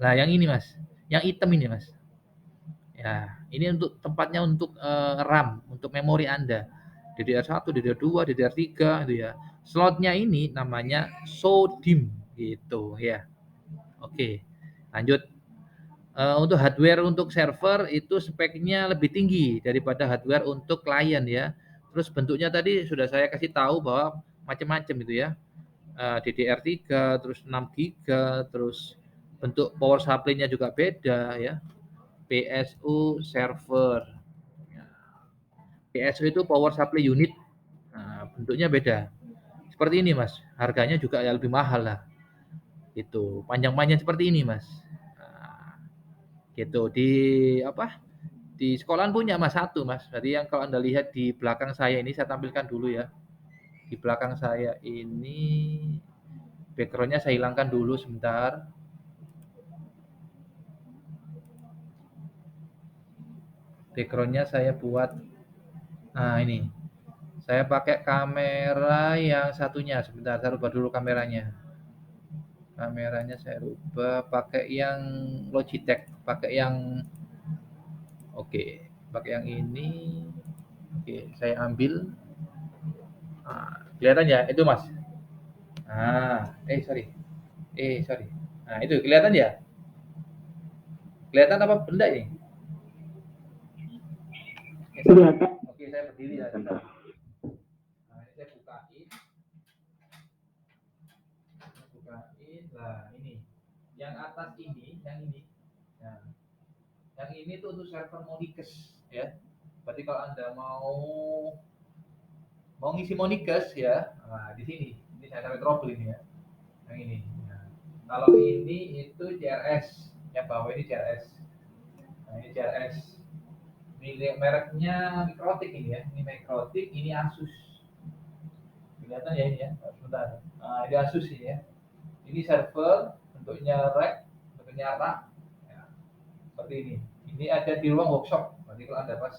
Nah, yang ini, Mas. Yang hitam ini, Mas. Ya, ini untuk tempatnya untuk RAM, untuk memori Anda. DDR1, DDR2, DDR3 itu ya. Slotnya ini namanya SODIMM gitu ya. Oke. Lanjut. Untuk hardware untuk server itu speknya lebih tinggi daripada hardware untuk klien ya. Terus bentuknya tadi sudah saya kasih tahu bahwa macam-macam itu ya. DDR3, terus 6 GB, terus bentuk power supply-nya juga beda ya. PSU server. PSU itu power supply unit. Nah, bentuknya beda. Seperti ini, Mas. Harganya juga ya lebih mahal lah. Gitu. Panjang-panjang seperti ini, Mas. Nah, gitu. Di sekolahan punya, Mas, satu, Mas. Jadi yang kalau Anda lihat di belakang saya ini, saya tampilkan dulu ya. Di belakang saya ini background-nya saya hilangkan dulu sebentar. Background-nya saya buat Nah, ini. Saya pakai kamera yang satunya. Sebentar, saya rubah dulu kameranya. Kameranya saya rubah pakai yang Logitech, pakai yang oke, pakai yang ini. Oke, saya ambil. Nah, kelihatan ya? Itu, Mas. Sorry. Sorry. Nah, itu kelihatan ya? Kelihatan apa benda ini? Kelihatan. Oke, saya berdiri ya. Nah, ini saya bukain. Nah, ini. Yang atas ini, yang ini. Nah, yang ini tuh untuk server Monikes ya. Berarti kalau Anda mau ngisi Monikes ya, nah di sini. Ini saya taruh trouble ini ya. Yang ini. Nah, kalau ini itu CRS, yang bawah ini CRS. Nah, ini CRS. Ini mereknya Mikrotik ini ya. Ini Mikrotik, ini Asus. Kelihatan ya ini ya. Sebentar. Nah, ini Asus ini ya. Ini server, bentuknya rack, bentuknya rak. Ya, seperti ini. Ini ada di ruang workshop. Nanti kalau Anda pas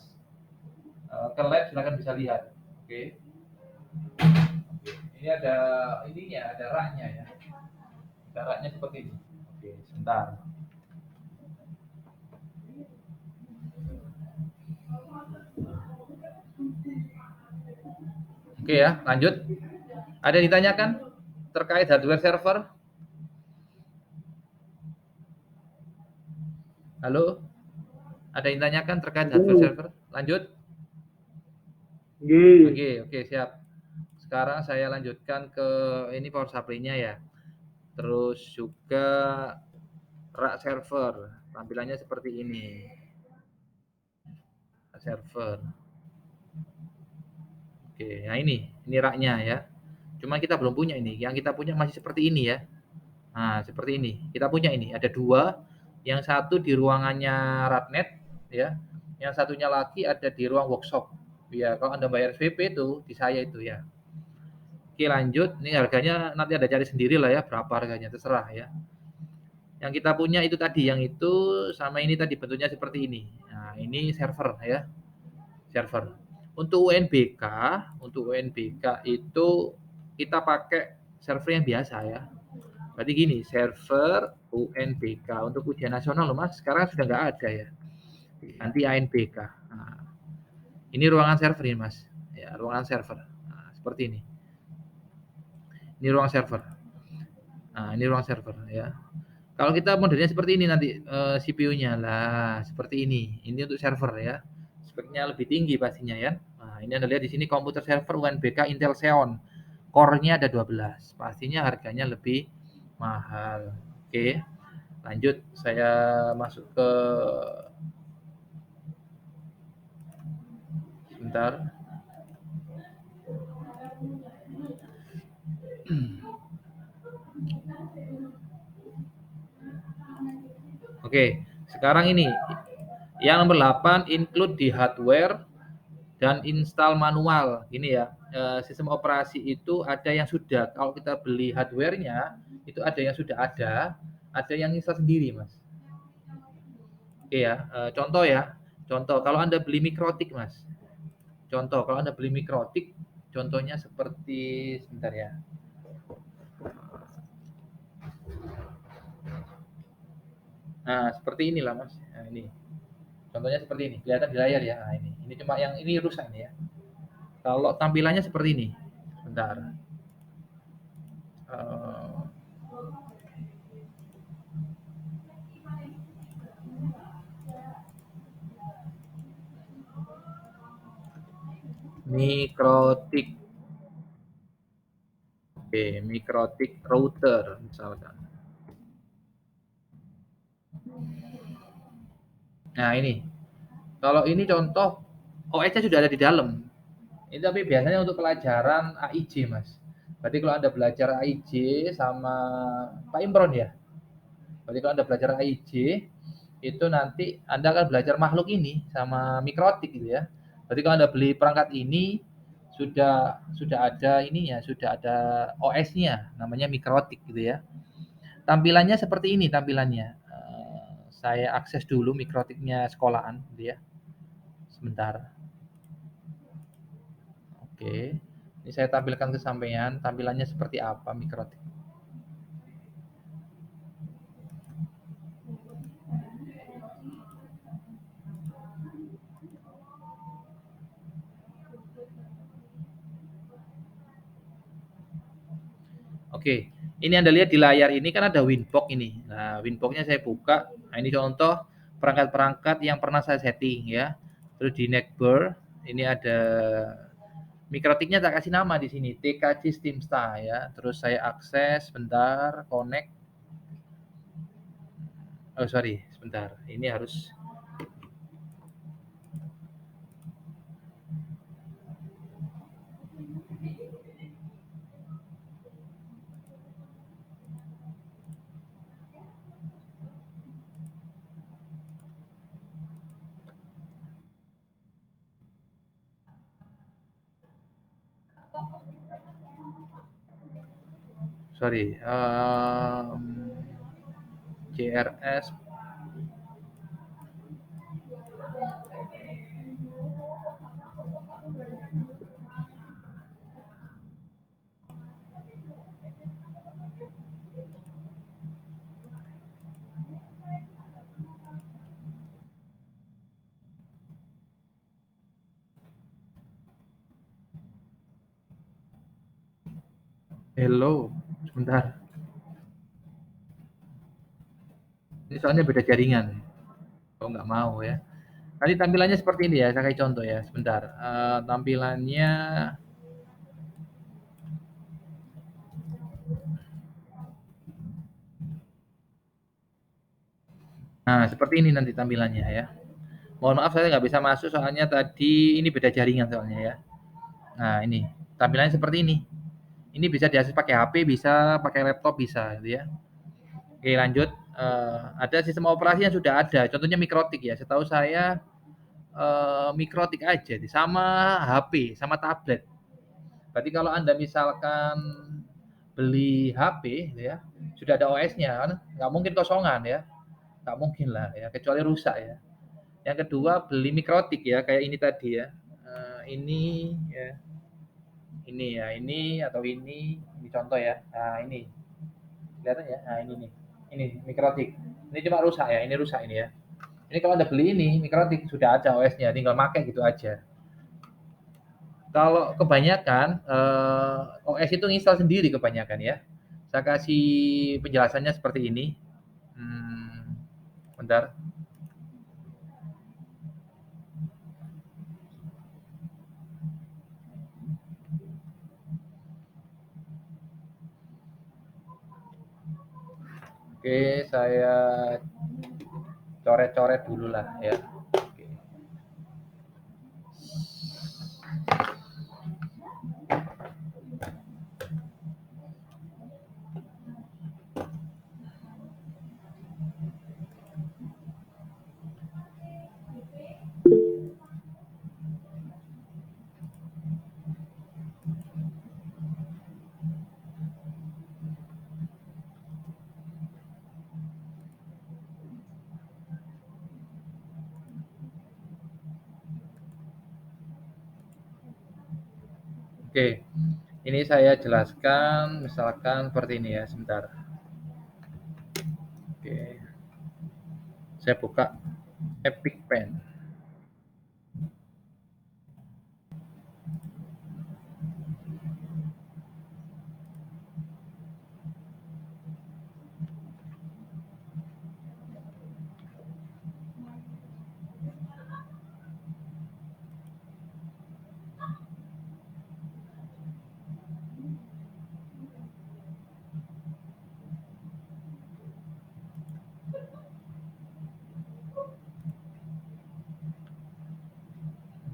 ke lab silakan bisa lihat. Oke. Ini ada ininya, ada raknya ya. Ada raknya seperti ini. Oke, sebentar. Oke ya, lanjut. Ada yang ditanyakan terkait hardware server? Halo? Ada yang ditanyakan terkait hardware server? Lanjut. Oke, siap. Sekarang saya lanjutkan ke ini power supply-nya ya. Terus juga rak server. Tampilannya seperti ini. Rak server. Oke, nah ini raknya ya. Cuma kita belum punya ini. Yang kita punya masih seperti ini ya. Nah, seperti ini. Kita punya ini. Ada 2. Yang satu di ruangannya Radnet ya. Yang satunya lagi ada di ruang workshop. Ya, kalau Anda bayar VP itu di saya itu ya. Oke, lanjut. Ini harganya nanti Anda cari sendiri lah ya, berapa harganya terserah ya. Yang kita punya itu tadi, yang itu sama ini tadi bentuknya seperti ini. Nah, ini server ya. Server. Untuk UNBK itu kita pakai server yang biasa ya. Berarti gini, server UNBK untuk ujian nasional loh Mas, sekarang sudah nggak ada ya. Nanti ANBK. Nah, ini ruangan server ini Mas. Ya, ruangan server. Nah, seperti ini. Ini ruang server. Nah, ini ruang server ya. Kalau kita modelnya seperti ini nanti CPU-nya lah seperti ini. Ini untuk server ya. Speknya lebih tinggi pastinya ya. Nah, ini Anda lihat di sini komputer server UNBK Intel Xeon. Core-nya ada 12. Pastinya harganya lebih mahal. Oke. Lanjut, saya masuk ke sebentar. Oke, sekarang ini yang nomor 8 include di hardware dan install manual. Ini ya, sistem operasi itu ada yang sudah. Kalau kita beli hardware-nya itu ada yang sudah ada yang install sendiri, Mas. Oke ya, contoh ya. Contoh kalau Anda beli Mikrotik, Mas. Contoh kalau Anda beli Mikrotik, contohnya seperti sebentar ya. Nah, seperti inilah Mas. Nah, ini. Contohnya seperti ini, kelihatan di layar ya. Nah, ini. Ini cuma yang ini rusak nih ya. Kalau tampilannya seperti ini. Bentar. Mikrotik. Oke, Mikrotik router misalkan. Nah, ini. Kalau ini contoh OS-nya sudah ada di dalam. Ini tapi biasanya untuk pelajaran AIJ, Mas. Berarti kalau Anda belajar AIJ sama Pak Imron ya. Berarti kalau Anda belajar AIJ itu nanti Anda akan belajar makhluk ini sama Mikrotik gitu ya. Berarti kalau Anda beli perangkat ini sudah ada ininya, sudah ada OS-nya namanya Mikrotik gitu ya. Tampilannya seperti ini tampilannya. Saya akses dulu Mikrotiknya sekolahan gitu ya. Sebentar. Oke. Ini saya tampilkan ke sampean, tampilannya seperti apa Mikrotik. Oke, ini Anda lihat di layar ini kan ada Winbox ini. Nah, Winbox-nya saya buka. Nah, ini contoh perangkat-perangkat yang pernah saya setting ya. Terus di Neckbird ini ada Mikrotiknya tak kasih nama di sini, TKC Steamstar ya. Terus saya akses, bentar, connect. Oh sorry, sebentar. Ini harus sorry. CRS. Hello, sebentar. Ini soalnya beda jaringan. Oh nggak mau ya. Tadi tampilannya seperti ini ya, saya kasih contoh ya, sebentar. Tampilannya, nah seperti ini nanti tampilannya ya. Mohon maaf saya nggak bisa masuk soalnya tadi ini beda jaringan soalnya ya. Nah ini tampilannya seperti ini. Ini bisa diakses pakai HP, bisa pakai laptop, bisa gitu ya. Oke lanjut. Ada sistem operasi yang sudah ada, contohnya Mikrotik ya. Setahu saya Mikrotik aja, sama HP, sama tablet. Berarti kalau Anda misalkan beli HP gitu ya, sudah ada OS-nya kan, nggak mungkin kosongan ya, nggak mungkin lah ya, kecuali rusak ya. Yang kedua beli Mikrotik ya, kayak ini tadi ya. Ini ya, ini atau ini contoh ya. Nah ini kelihatan ya. Nah ini nih, ini Mikrotik. Ini cuma rusak ya, ini rusak ini ya. Ini kalau Anda beli ini Mikrotik sudah ada OS-nya, tinggal pakai gitu aja. Kalau kebanyakan OS itu install sendiri kebanyakan ya. Saya kasih penjelasannya seperti ini. Bentar. Oke, saya coret-coret dulu lah ya. Oke. Oke, ini saya jelaskan misalkan seperti ini ya, sebentar. Oke, saya buka Epic Pen.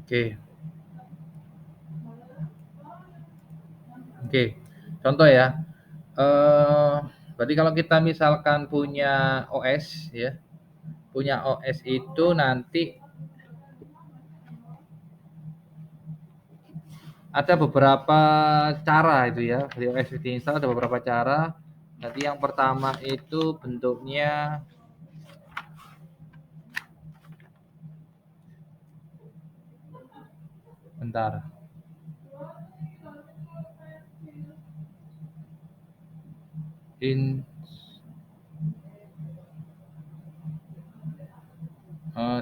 Oke, oke. Contoh ya. Berarti kalau kita misalkan punya OS ya, punya OS itu nanti ada beberapa cara itu ya, dari OS diinstal ada beberapa cara. Nanti yang pertama itu bentuknya bentar.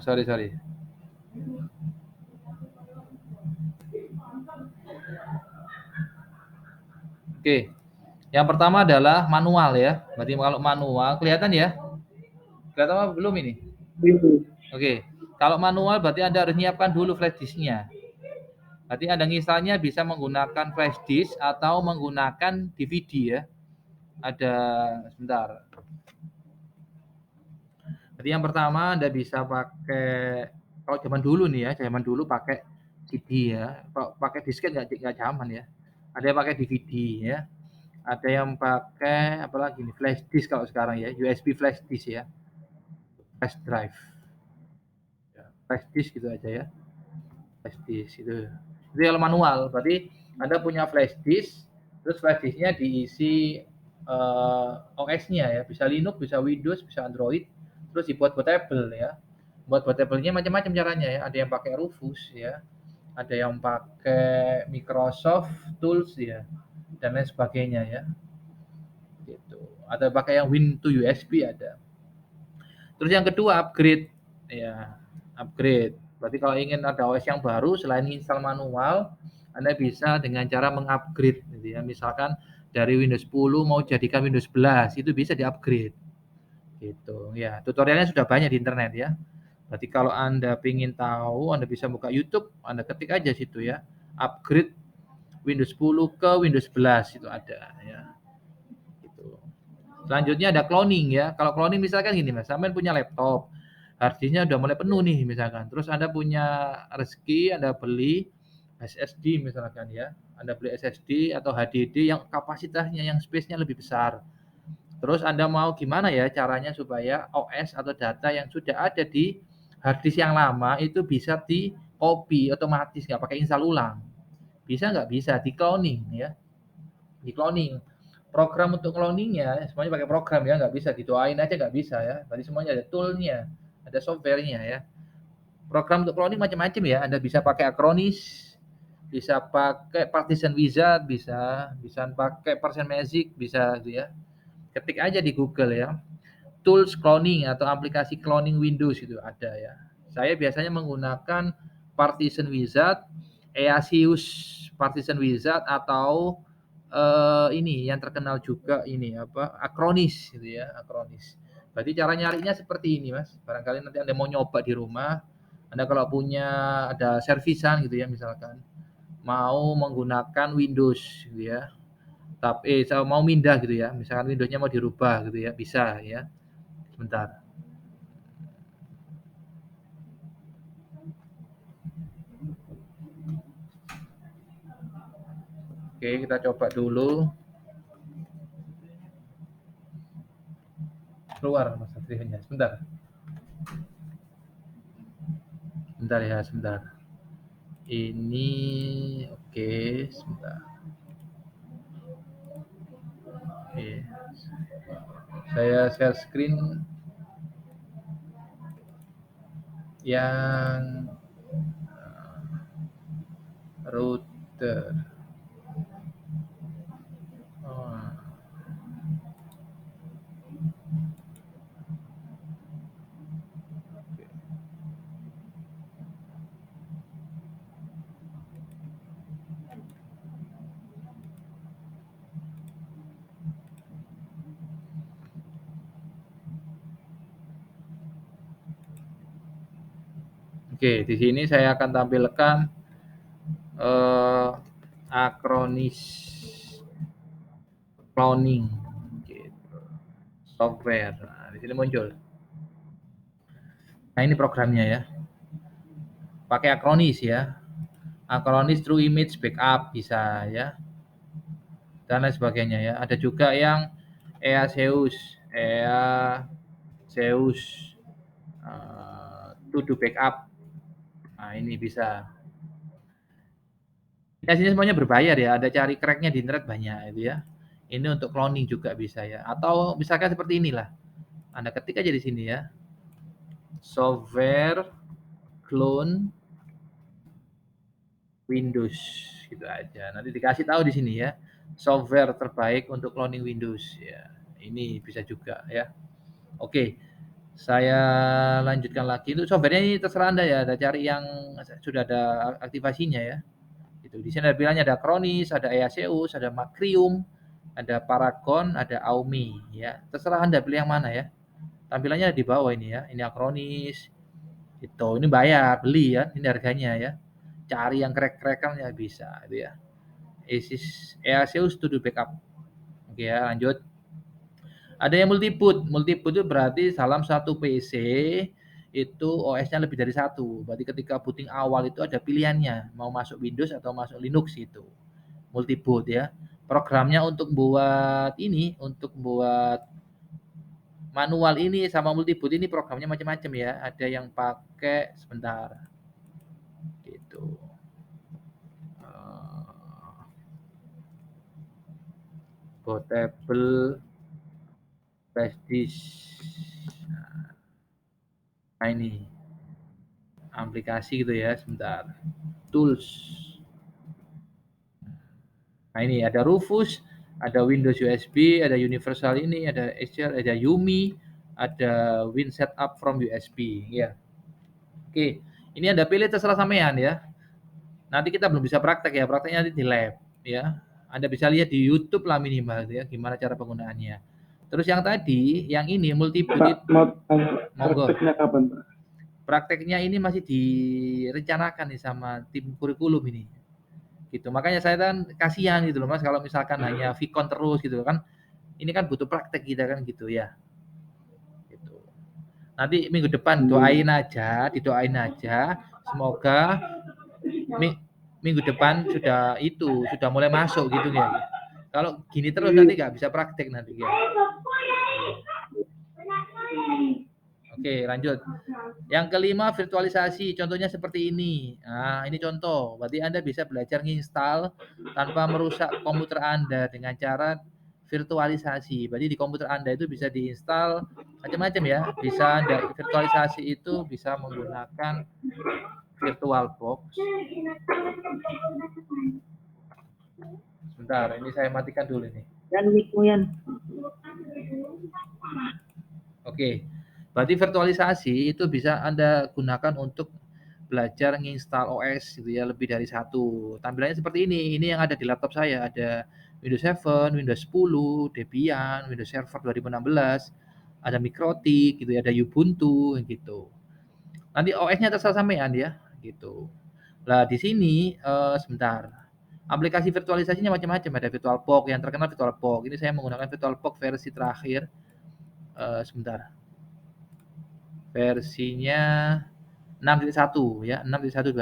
Sorry. Oke. Yang pertama adalah manual ya. Berarti kalau manual kelihatan ya? Kelihatan apa belum ini? Oke. Kalau manual berarti Anda harus menyiapkan dulu flash disk-nya. Berarti Anda misalnya bisa menggunakan flash disk atau menggunakan DVD ya. Ada sebentar. Jadi yang pertama Anda bisa pakai, kalau zaman dulu nih ya, zaman dulu pakai CD ya. Kalau pakai disket nggak zaman ya. Ada yang pakai DVD ya. Ada yang pakai apalagi nih, flash disk kalau sekarang ya, USB flash disk ya. Flash drive. Ya, flash disk gitu aja ya. Flash disk itu. Itu kalau manual, berarti Anda punya flash disk, terus flash disknya diisi OS-nya ya, bisa Linux, bisa Windows, bisa Android, terus dibuat bootable ya. Buat bootable-nya macam-macam caranya ya. Ada yang pakai Rufus ya, ada yang pakai Microsoft Tools ya, dan lain sebagainya ya. Gitu. Ada pakai yang Win to USB ada. Terus yang kedua upgrade ya, upgrade. Berarti kalau ingin ada OS yang baru selain install manual, Anda bisa dengan cara mengupgrade gitu ya. Misalkan dari Windows 10 mau jadikan Windows 11, itu bisa di-upgrade. Gitu. Ya, tutorialnya sudah banyak di internet ya. Berarti kalau Anda ingin tahu, Anda bisa buka YouTube, Anda ketik aja situ ya. Upgrade Windows 10 ke Windows 11 itu ada ya. Gitu. Selanjutnya ada cloning ya. Kalau cloning misalkan gini Mas, sampean punya laptop, hard disknya udah mulai penuh nih misalkan. Terus Anda punya rezeki, Anda beli SSD misalkan ya. Anda beli SSD atau HDD yang kapasitasnya, yang space-nya lebih besar. Terus Anda mau gimana ya caranya supaya OS atau data yang sudah ada di hard disk yang lama itu bisa di-copy otomatis, nggak pakai install ulang. Bisa nggak? Bisa, di-cloning ya. Di-cloning. Program untuk cloningnya semuanya pakai program ya, nggak bisa didoain aja nggak bisa ya. Berarti semuanya ada toolnya, ada softwarenya ya. Program untuk cloning macam-macam ya. Anda bisa pakai Acronis, bisa pakai Partition Wizard, bisa pakai Partition Magic, bisa gitu ya. Ketik aja di Google ya. Tools cloning atau aplikasi cloning Windows itu ada ya. Saya biasanya menggunakan Partition Wizard, Easius Partition Wizard atau ini yang terkenal juga ini apa, Acronis gitu ya, Acronis. Berarti cara nyarinya seperti ini Mas. Barangkali nanti Anda mau nyoba di rumah, Anda kalau punya ada servisan gitu ya misalkan, mau menggunakan Windows gitu ya. Tapi mau pindah gitu ya, misalkan Windows-nya mau dirubah gitu ya, bisa ya. Sebentar. Oke, kita coba dulu. Keluar Mas Satria-nya. Sebentar. Sebentar ya, sebentar. Ini oke, sebentar. Oke. Saya share screen yang router. Oh. Oke, di sini saya akan tampilkan Acronis cloning gitu. Software. Nah, di sini muncul. Nah, ini programnya ya. Pakai Acronis ya. Acronis True Image Backup bisa ya. Dan lain sebagainya ya. Ada juga yang Easeus to do backup. Nah, ini bisa. Aplikasinya semuanya berbayar ya, ada cari cracknya di internet banyak itu ya. Ini untuk cloning juga bisa ya. Atau misalkan seperti inilah. Anda ketik aja di sini ya. Software clone Windows gitu aja. Nanti dikasih tahu di sini ya. Software terbaik untuk cloning Windows ya. Ini bisa juga ya. Oke, saya lanjutkan lagi. Untuk softwarenya ini terserah Anda ya, ada cari yang sudah ada aktivasinya ya. Itu di sini ada pilihannya, ada Acronis, ada EASEUS, ada Macrium, ada Paragon, ada Aumi ya. Terserah Anda pilih yang mana ya. Tampilannya di bawah ini ya. Ini Acronis. Itu ini bayar, beli ya. Ini harganya ya. Cari yang crack-crackan ya bisa itu ya. EASEUS to do backup. Oke ya, lanjut. Ada yang multiboot. Multiboot itu berarti dalam satu PC itu OS-nya lebih dari satu. Berarti ketika booting awal itu ada pilihannya, mau masuk Windows atau masuk Linux itu. Multiboot ya. Programnya untuk buat ini, untuk buat manual ini sama multiboot ini programnya macam-macam ya. Ada yang pakai sebentar. Gitu. Bootable flash disk. Nah ini aplikasi gitu ya, sebentar. Tools. Nah ini ada Rufus, ada Windows USB, ada Universal ini, ada Azure, ada Yumi, ada Win Setup from USB ya. Oke, ini Anda pilih terserah sampean ya. Nanti kita belum bisa praktek ya, prakteknya nanti di lab ya. Anda bisa lihat di YouTube lah minimal ya, gimana cara penggunaannya. Terus yang tadi, yang ini multiboot. Pak, mau tanya Monggo. prakteknya kapan, Pak? Prakteknya ini masih direncanakan nih sama tim kurikulum ini. Gitu. Makanya saya kan kasihan gitu loh Mas kalau misalkan hanya Vicon terus gitu kan. Ini kan butuh praktek kita kan gitu ya. Gitu. Nanti minggu depan doain aja, didoain aja. Semoga minggu depan sudah mulai masuk gitu ya. Kalau gini terus nanti nggak bisa praktek nanti ya. Oke, lanjut. Yang kelima, virtualisasi. Contohnya seperti ini. Nah, ini contoh. Berarti Anda bisa belajar nginstal tanpa merusak komputer Anda dengan cara virtualisasi. Berarti di komputer Anda itu bisa diinstal macam-macam ya. Bisa Anda virtualisasi itu bisa menggunakan VirtualBox. Sebentar, ini saya matikan dulu nih. Dan Wikuyan. Oke. Berarti virtualisasi itu bisa Anda gunakan untuk belajar nginstal OS gitu ya, lebih dari satu. Tampilannya seperti ini. Ini yang ada di laptop saya. Ada Windows 7, Windows 10, Debian, Windows Server 2016, ada Mikrotik gitu ya, ada Ubuntu gitu. Nanti OS-nya terserah sampean ya, gitu. Nah, di sini sebentar. Aplikasi virtualisasinya macam-macam, ada VirtualBox, yang terkenal VirtualBox. Ini saya menggunakan VirtualBox versi terakhir. Sebentar. Versinya 6.1 ya, 6.126.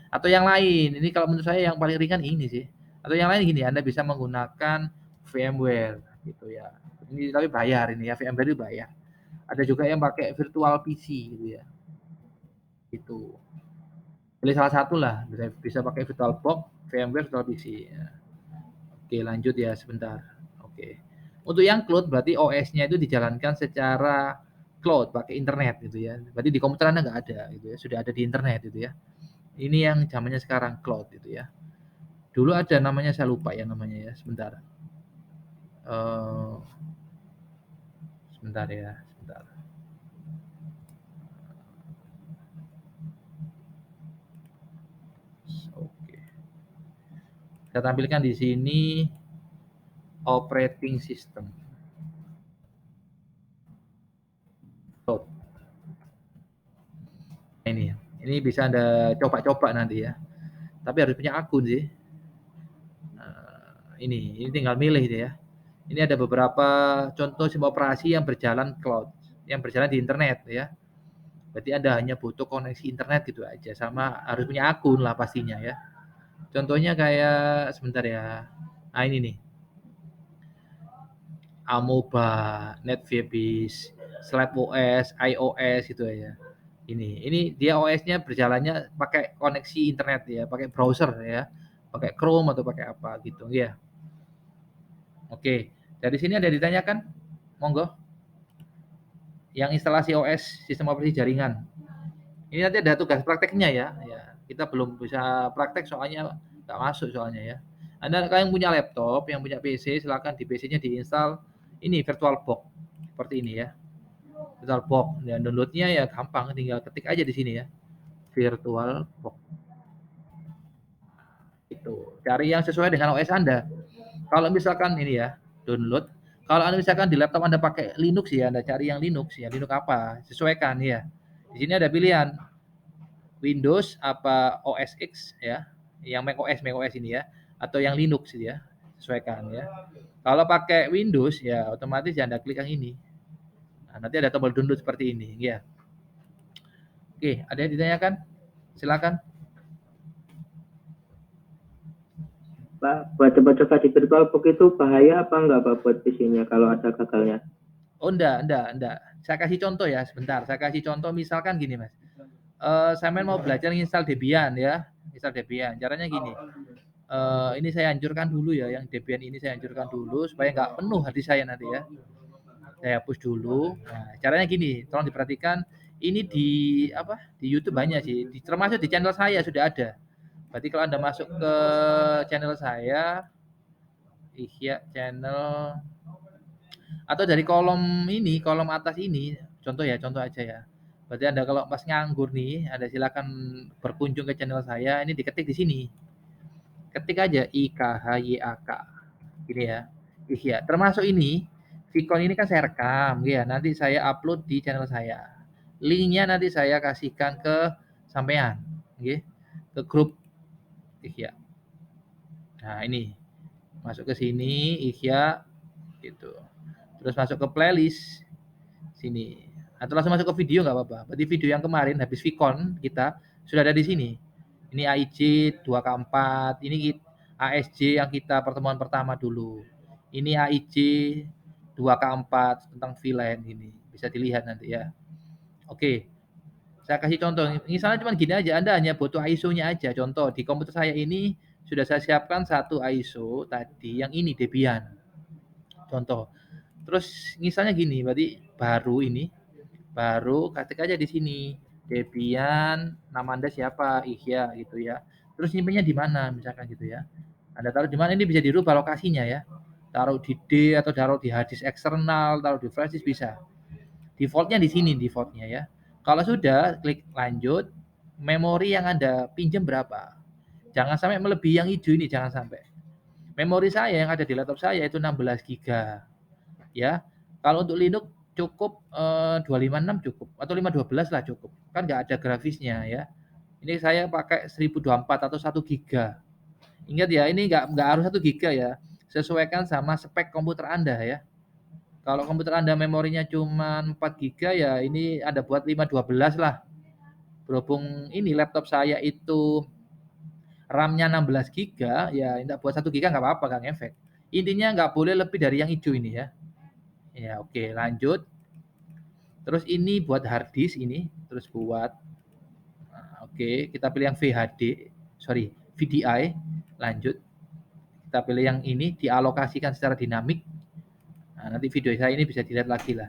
Atau yang lain, ini kalau menurut saya yang paling ringan ini sih. Atau yang lain gini, Anda bisa menggunakan VMware gitu ya. Ini tapi bayar ini ya, VMware itu bayar. Ada juga yang pakai virtual PC gitu ya. Itu. Pilih salah satu lah, bisa pakai VirtualBox, VMware, virtual PC. Ya. Oke, lanjut ya sebentar. Oke. Untuk yang cloud berarti OS-nya itu dijalankan secara cloud, pakai internet gitu ya. Berarti di komputer Anda nggak ada gitu ya, sudah ada di internet gitu ya. Ini yang zamannya sekarang cloud gitu ya. Dulu ada namanya, saya lupa ya namanya ya, sebentar. Sebentar ya, sebentar. Oke. Saya tampilkan di sini operating system. Cloud. Ini bisa Anda coba-coba nanti ya. Tapi harus punya akun sih. Ini tinggal milih itu ya. Ini ada beberapa contoh sistem operasi yang berjalan cloud, yang berjalan di internet ya. Berarti Anda hanya butuh koneksi internet gitu aja, sama harus punya akun lah pastinya ya. Contohnya kayak sebentar ya. Nah ini nih. Amoeba, NetVBIS, SlabOS, iOS gitu ya. Ini dia OS-nya berjalannya pakai koneksi internet ya, pakai browser ya, pakai Chrome atau pakai apa gitu ya. Oke, dari sini ada ditanyakan, monggo. Yang instalasi OS, sistem operasi jaringan. Ini nanti ada tugas prakteknya ya. Kita belum bisa praktek soalnya nggak masuk soalnya ya. Anda yang punya laptop, yang punya PC, silakan di PC-nya diinstal ini VirtualBox seperti ini ya. VirtualBox dan downloadnya ya gampang, tinggal ketik aja di sini ya. VirtualBox. Itu. Cari yang sesuai dengan OS Anda. Kalau misalkan ini ya, download. Kalau Anda misalkan di laptop Anda pakai Linux ya, Anda cari yang Linux ya. Linux apa? Sesuaikan ya. Di sini ada pilihan Windows apa OS X ya. Yang macOS ini ya, atau yang Linux ya. Sesuaikan ya. Kalau pakai Windows ya otomatis ya Anda klik yang ini. Nah, nanti ada tombol download seperti ini ya. Oke, ada yang ditanyakan? Silakan. Pak, baca-baca di VirtualBox itu bahaya apa enggak Pak buat PC-nya kalau ada gagalnya? Oh, enggak. Saya kasih contoh ya, sebentar. Saya kasih contoh misalkan gini, Mas. Saya mau belajar install Debian ya. Install Debian. Caranya gini. Ini saya hancurkan dulu ya, yang Debian ini saya hancurkan dulu supaya nggak penuh hard disk saya nanti ya. Saya hapus dulu. Nah, caranya gini, tolong diperhatikan. Ini di Di YouTube banyak sih. Termasuk di channel saya sudah ada. Berarti kalau Anda masuk ke channel saya, Ihya channel, atau dari kolom atas ini, contoh aja ya. Berarti Anda kalau pas nganggur nih, Anda silakan berkunjung ke channel saya, ini diketik di sini. Ketik aja IKHYAK. Gini ya. Iya, termasuk ini, Vicon ini kan saya rekam, ya. Nanti saya upload di channel saya. Linknya nanti saya kasihkan ke sampean, nggih, ke grup Ihya. Nah, ini masuk ke sini Ihya gitu. Terus masuk ke playlist sini. Atau langsung masuk ke video nggak apa-apa. Berarti video yang kemarin habis Vicon kita sudah ada di sini. Ini AIJ 2K4, ini ASJ yang kita pertemuan pertama dulu. Ini AIJ 2K4 tentang VLAN ini. Bisa dilihat nanti ya. Oke. Saya kasih contoh. Misalnya cuma gini aja, Anda hanya butuh ISO-nya aja. Contoh, di komputer saya ini sudah saya siapkan satu ISO tadi, yang ini Debian. Contoh. Terus misalnya gini, berarti baru ketik aja di sini. Debian, nama Anda siapa? Ihya gitu ya. Terus nyimpennya di mana misalkan gitu ya. Anda taruh di mana, ini bisa dirubah lokasinya ya. Taruh di D atau taruh di hard disk eksternal, taruh di flash disk bisa. Defaultnya di sini defaultnya ya. Kalau sudah, klik lanjut. Memori yang Anda pinjam berapa? Jangan sampai melebihi yang hijau ini, jangan sampai. Memori saya yang ada di laptop saya itu 16 GB. Ya. Kalau untuk Linux cukup 256 cukup atau 512 lah cukup. Kan nggak ada grafisnya ya. Ini saya pakai 1024 atau 1 GB. Ingat ya, ini nggak harus 1 GB ya. Sesuaikan sama spek komputer Anda ya. Kalau komputer Anda memorinya cuma 4 GB ya ini Anda buat 512 lah. Berhubung ini laptop saya itu RAM-nya 16 GB ya tidak buat 1 GB nggak apa-apa, nggak ngefek. Intinya nggak boleh lebih dari yang hijau ini ya. Ya oke, lanjut. Terus ini buat hard disk ini, terus buat oke, kita pilih yang VDI, lanjut. Kita pilih yang ini, dialokasikan secara dinamik. Nah, nanti video saya ini bisa dilihat lagi lah.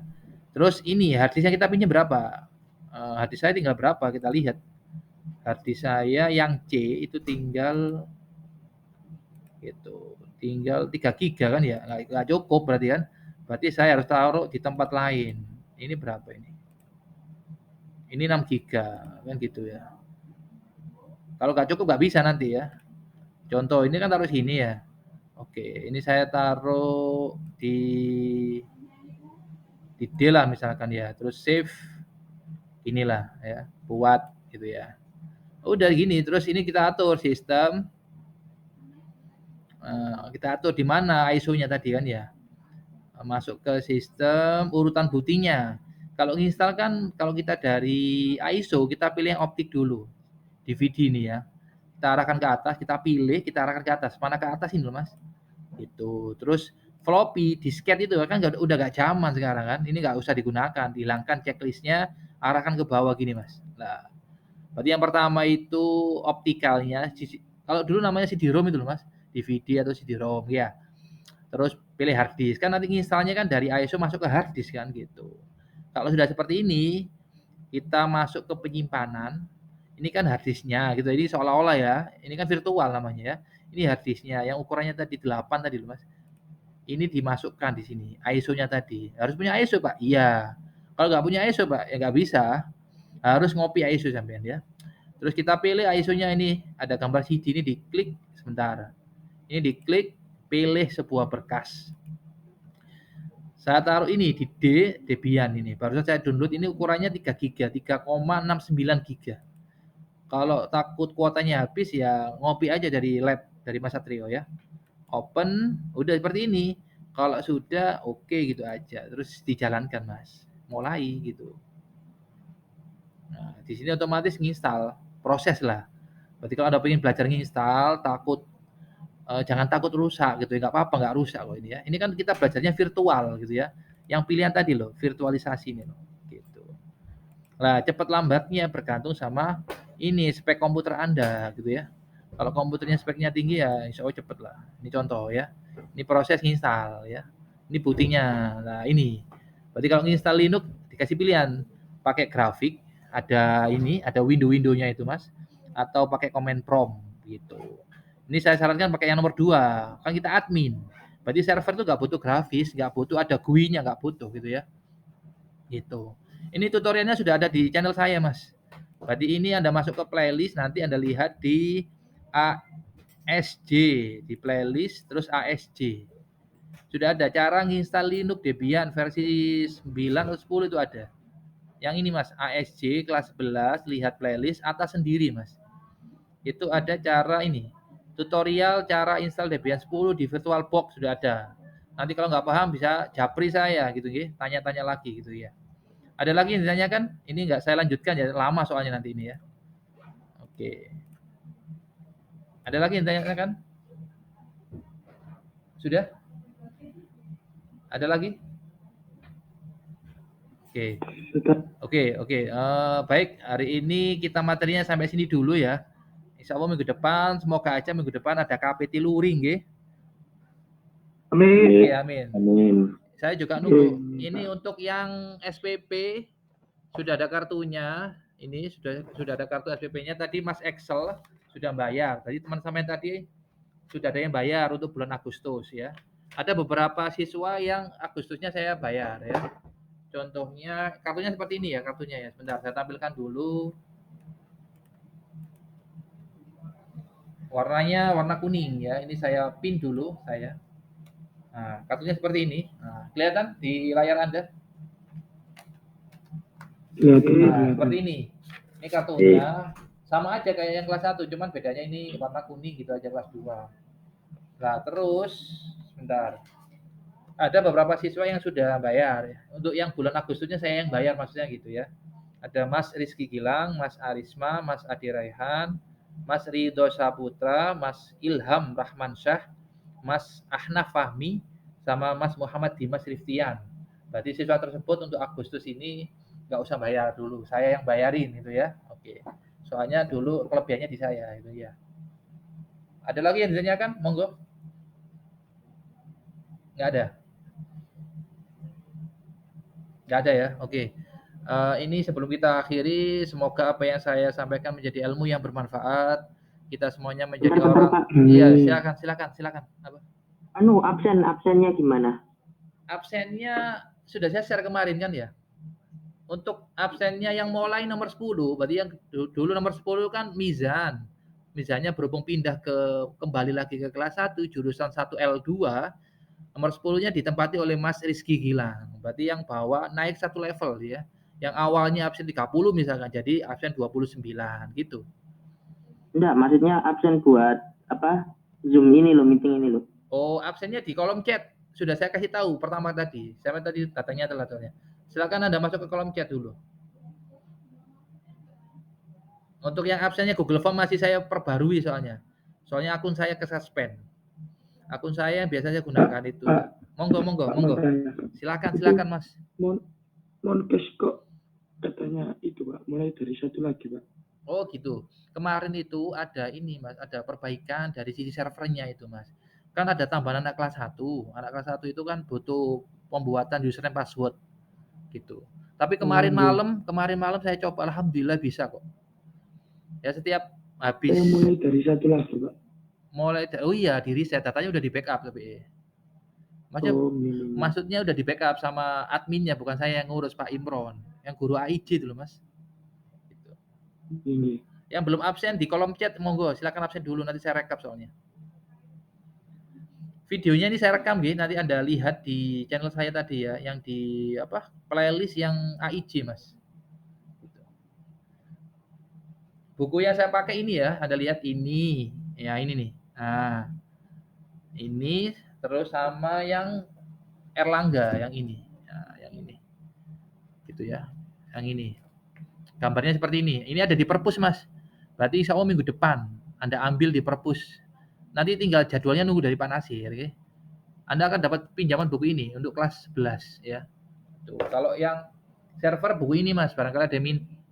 Terus ini hard disknya kita pinjam berapa? Hard disk saya tinggal berapa? Kita lihat. Hard disk saya yang C itu tinggal gitu. Tinggal 3 GB kan ya? Nggak cukup berarti kan? Berarti saya harus taruh di tempat lain. Ini berapa ini? Ini 6 GB kan gitu ya. Kalau nggak cukup nggak bisa nanti ya. Contoh ini kan taruh sini ya. Oke, ini saya taruh di D lah misalkan ya. Terus save inilah ya, buat gitu ya. Udah gini, terus ini kita atur sistem. Kita atur di mana ISO-nya tadi kan ya. Masuk ke sistem urutan bootingnya. Kalau install kan kalau kita dari ISO kita pilih yang optik dulu. DVD ini ya. Kita arahkan ke atas, kita pilih, kita arahkan ke atas. Mana ke atas ini loh Mas. Itu. Terus floppy, disket itu kan udah gak zaman sekarang kan. Ini nggak usah digunakan, dihilangkan checklistnya, arahkan ke bawah gini Mas. Nah, berarti yang pertama itu optikalnya. Kalau dulu namanya CD-ROM itu loh Mas. DVD atau CD-ROM ya. Terus pilih hard disk. Kan nanti installnya kan dari ISO masuk ke hard disk kan gitu. Kalau sudah seperti ini, kita masuk ke penyimpanan. Ini kan hard disknya gitu. Ini seolah-olah ya, ini kan virtual namanya ya. Ini hard disknya yang ukurannya tadi 8 tadi loh Mas. ini dimasukkan di sini ISO-nya tadi. Harus punya ISO, Pak? Iya. Kalau nggak punya ISO, Pak, ya nggak bisa. Harus ngopi ISO sampean ya. Terus kita pilih ISO-nya ini, ada gambar CD ini, diklik sebentar. Ini diklik, pilih sebuah berkas. Saya taruh ini di Debian ini. Barusan saya download ini ukurannya 3 GB, 3,69 GB. Kalau takut kuotanya habis ya ngopi aja dari lab dari Mas Satrio ya. Open, udah seperti ini. Kalau sudah oke gitu aja. Terus dijalankan, Mas. Mulai gitu. Nah, di sini otomatis nginstal, proses lah. Berarti kalau Anda pengen belajar nginstal, jangan takut rusak gitu ya. Nggak apa-apa, nggak rusak kok ini ya. Ini kan kita belajarnya virtual gitu ya. Yang pilihan tadi loh, virtualisasi ini loh. Gitu. Nah, cepat lambatnya bergantung sama ini spek komputer Anda gitu ya. Kalau komputernya speknya tinggi ya insya Allah cepet lah. Ini contoh ya. Ini proses install ya. Ini buktinya. Nah ini. Berarti kalau install Linux dikasih pilihan. Pakai grafik. Ada ini. Ada window-windownya itu mas. Atau pakai command prompt gitu. Ini saya sarankan pakai yang nomor 2. Kan kita admin. Berarti server itu nggak butuh grafis. Nggak butuh ada GUI-nya. Nggak butuh gitu ya. Gitu. Ini tutorialnya sudah ada di channel saya mas. Berarti ini Anda masuk ke playlist. Nanti Anda lihat di ASJ di playlist terus ASJ sudah ada cara nginstal Linux Debian versi 9 atau 10 itu ada. Yang ini mas ASJ kelas 11 lihat playlist atas sendiri mas. Itu ada cara ini tutorial cara install Debian 10 di VirtualBox sudah ada. Nanti kalau nggak paham bisa japri saya gitu ya, tanya-tanya lagi gitu ya. Ada lagi yang ditanyakan? Ini nggak saya lanjutkan ya lama soalnya nanti ini ya. Oke. Ada lagi yang ditanyakan? Sudah? Ada lagi? Oke. Oke. Baik, hari ini kita materinya sampai sini dulu ya. Insya Allah minggu depan, semoga aja minggu depan ada KPT luring, nggih. Amin. Oke, amin. Amin. Saya juga nunggu. Ini untuk yang SPP sudah ada kartunya. Ini sudah ada kartu SPP-nya. Tadi Mas Excel sudah bayar. Tadi teman saya tadi sudah ada yang bayar untuk bulan Agustus ya. Ada beberapa siswa yang Agustusnya saya bayar ya. Contohnya kartunya seperti ini ya kartunya ya. Sebentar saya tampilkan dulu. Warnanya warna kuning ya. Ini saya pin dulu saya. Nah, kartunya seperti ini. Nah, kelihatan di layar Anda? Nah, seperti ini. Ini kartunya sama aja kayak yang kelas 1, cuman bedanya ini warna kuning gitu aja kelas 2. Nah, terus sebentar. Ada beberapa siswa yang sudah bayar. Untuk yang bulan Agustusnya saya yang bayar maksudnya gitu ya. Ada Mas Rizky Gilang, Mas Arisma, Mas Adi Raihan, Mas Ridho Saputra, Mas Ilham Rahmansyah, Mas Ahnaf Fahmi, sama Mas Muhammad Dimas Riftian. Berarti siswa tersebut untuk Agustus ini nggak usah bayar dulu. Saya yang bayarin itu ya. Oke. Soalnya dulu kelebihannya di saya itu ya. Ada lagi yang ditanyakan? Monggo. Nggak ada. Nggak ada ya, oke. Ini sebelum kita akhiri, semoga apa yang saya sampaikan menjadi ilmu yang bermanfaat. Kita semuanya menjadi orang. Iya, silakan. Apa? Absennya gimana? Absennya sudah saya share kemarin kan ya. Untuk absennya yang mulai nomor 10, berarti yang dulu nomor 10 kan Mizan. Mizannya berhubung pindah kembali lagi ke kelas 1, jurusan 1 L2. Nomor 10-nya ditempati oleh Mas Rizky Gilang. Berarti yang bawa naik 1 level ya. Yang awalnya absen 30 misalkan jadi absen 29 gitu. Enggak, maksudnya absen buat apa? Zoom ini loh, meeting ini loh. Oh, absennya di kolom chat. Sudah saya kasih tahu pertama tadi. Saya tadi datanya telah. Silakan Anda masuk ke kolom chat dulu. Untuk yang absennya Google Form masih saya perbarui soalnya. Soalnya akun saya ke-suspend. Akun saya yang biasanya gunakan itu. Monggo. Silakan Mas. Monkes kok katanya itu Pak, mulai dari 1 lagi Pak. Oh gitu. Kemarin itu ada ini Mas, ada perbaikan dari sisi servernya itu Mas. Kan ada tambahan anak kelas 1. Anak kelas 1 itu kan butuh pembuatan username password gitu. Tapi kemarin malam saya coba alhamdulillah bisa kok. Ya setiap habis mulai dari 1 lagi Pak. Oh iya di reset, datanya udah di backup tapi Maksudnya udah di backup sama adminnya, bukan saya yang ngurus, Pak Imron, yang guru AIJ itu loh Mas. Gitu. Yang belum absen di kolom chat monggo silakan absen dulu, nanti saya rekap soalnya. Videonya ini saya rekam nanti Anda lihat di channel saya tadi ya, yang di playlist yang AIJ Mas. Gitu. Buku yang saya pakai ini ya, Anda lihat ini, ya ini nih. Nah, ini terus sama yang Erlangga yang ini, yang ini, gitu ya, yang ini. Gambarnya seperti ini. Ini ada di perpus Mas. Berarti insya Allah minggu depan Anda ambil di perpus. Nanti tinggal jadwalnya nunggu dari Pak Nasir. Okay? Anda akan dapat pinjaman buku ini untuk kelas 11 ya. Tuh, kalau yang server buku ini Mas, barangkali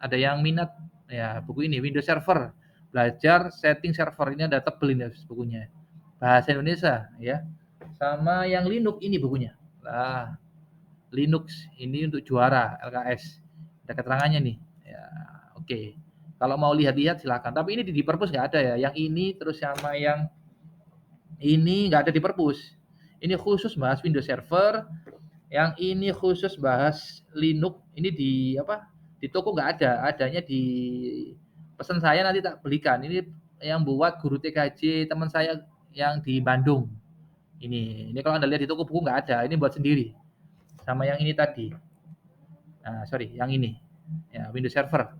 ada yang minat ya buku ini Windows Server. Belajar setting server, ini ada tebel ini bukunya. Bahasa Indonesia ya. Sama yang Linux ini bukunya. Nah, Linux ini untuk juara LKS. Ada keterangannya nih. Ya, oke. Kalau mau lihat-lihat silakan. Tapi ini di perpus nggak ada ya. Yang ini terus sama yang ini nggak ada di perpus. Ini khusus bahas Windows Server. Yang ini khusus bahas Linux. Ini di toko nggak ada. Adanya di pesan saya, nanti tak belikan. Ini yang buat guru TKJ teman saya yang di Bandung. Ini kalau Anda lihat di toko buku nggak ada. Ini buat sendiri. Sama yang ini tadi. Nah, sorry, yang ini. Ya, Windows Server.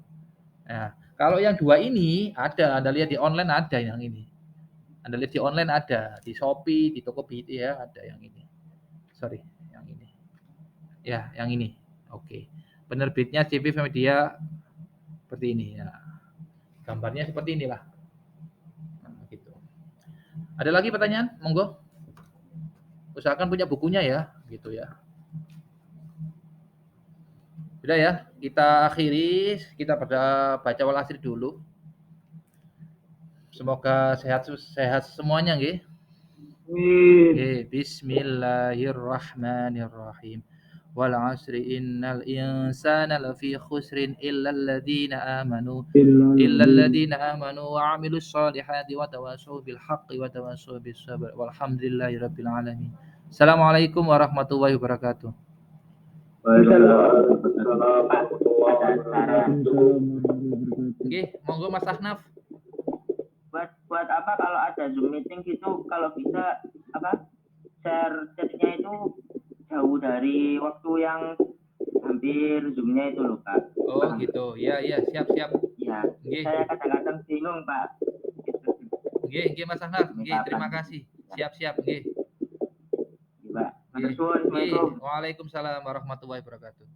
Nah, kalau yang dua ini ada, Anda lihat di online ada yang ini. Anda lihat di online ada, di Shopee, di Tokopedia ya, ada yang ini. Sorry, yang ini. Ya, yang ini. Oke. Penerbitnya CV Media seperti ini ya. Gambarnya seperti inilah. Nah, gitu. Ada lagi pertanyaan? Monggo. Usahakan punya bukunya ya, gitu ya. Sudah ya, kita akhiri, kita pada baca wal asri dulu. Semoga sehat semuanya nggih. Bismillahirrahmanirrahim. Wal 'asri innal insana lafi khusrin illal ladzina amanu wa 'amilus shalihati wa tawassaw bil haqqi wa tawassaw bis sabr. Walhamdulillahirabbil alamin. Assalamualaikum warahmatullahi wabarakatuh. Oke, monggo Mas Ahnaf. Buat apa kalau ada Zoom meeting gitu, kalau bisa share chatnya itu jauh dari waktu yang hampir Zoom-nya itu loh Pak. Oh gitu, ya siap. Ya, saya kadang-kadang bingung Pak. Nggih Mas Ahnaf, terima kasih. Siap nggih. Pak, Assalamualaikum. Waalaikumsalam warahmatullahi wabarakatuh.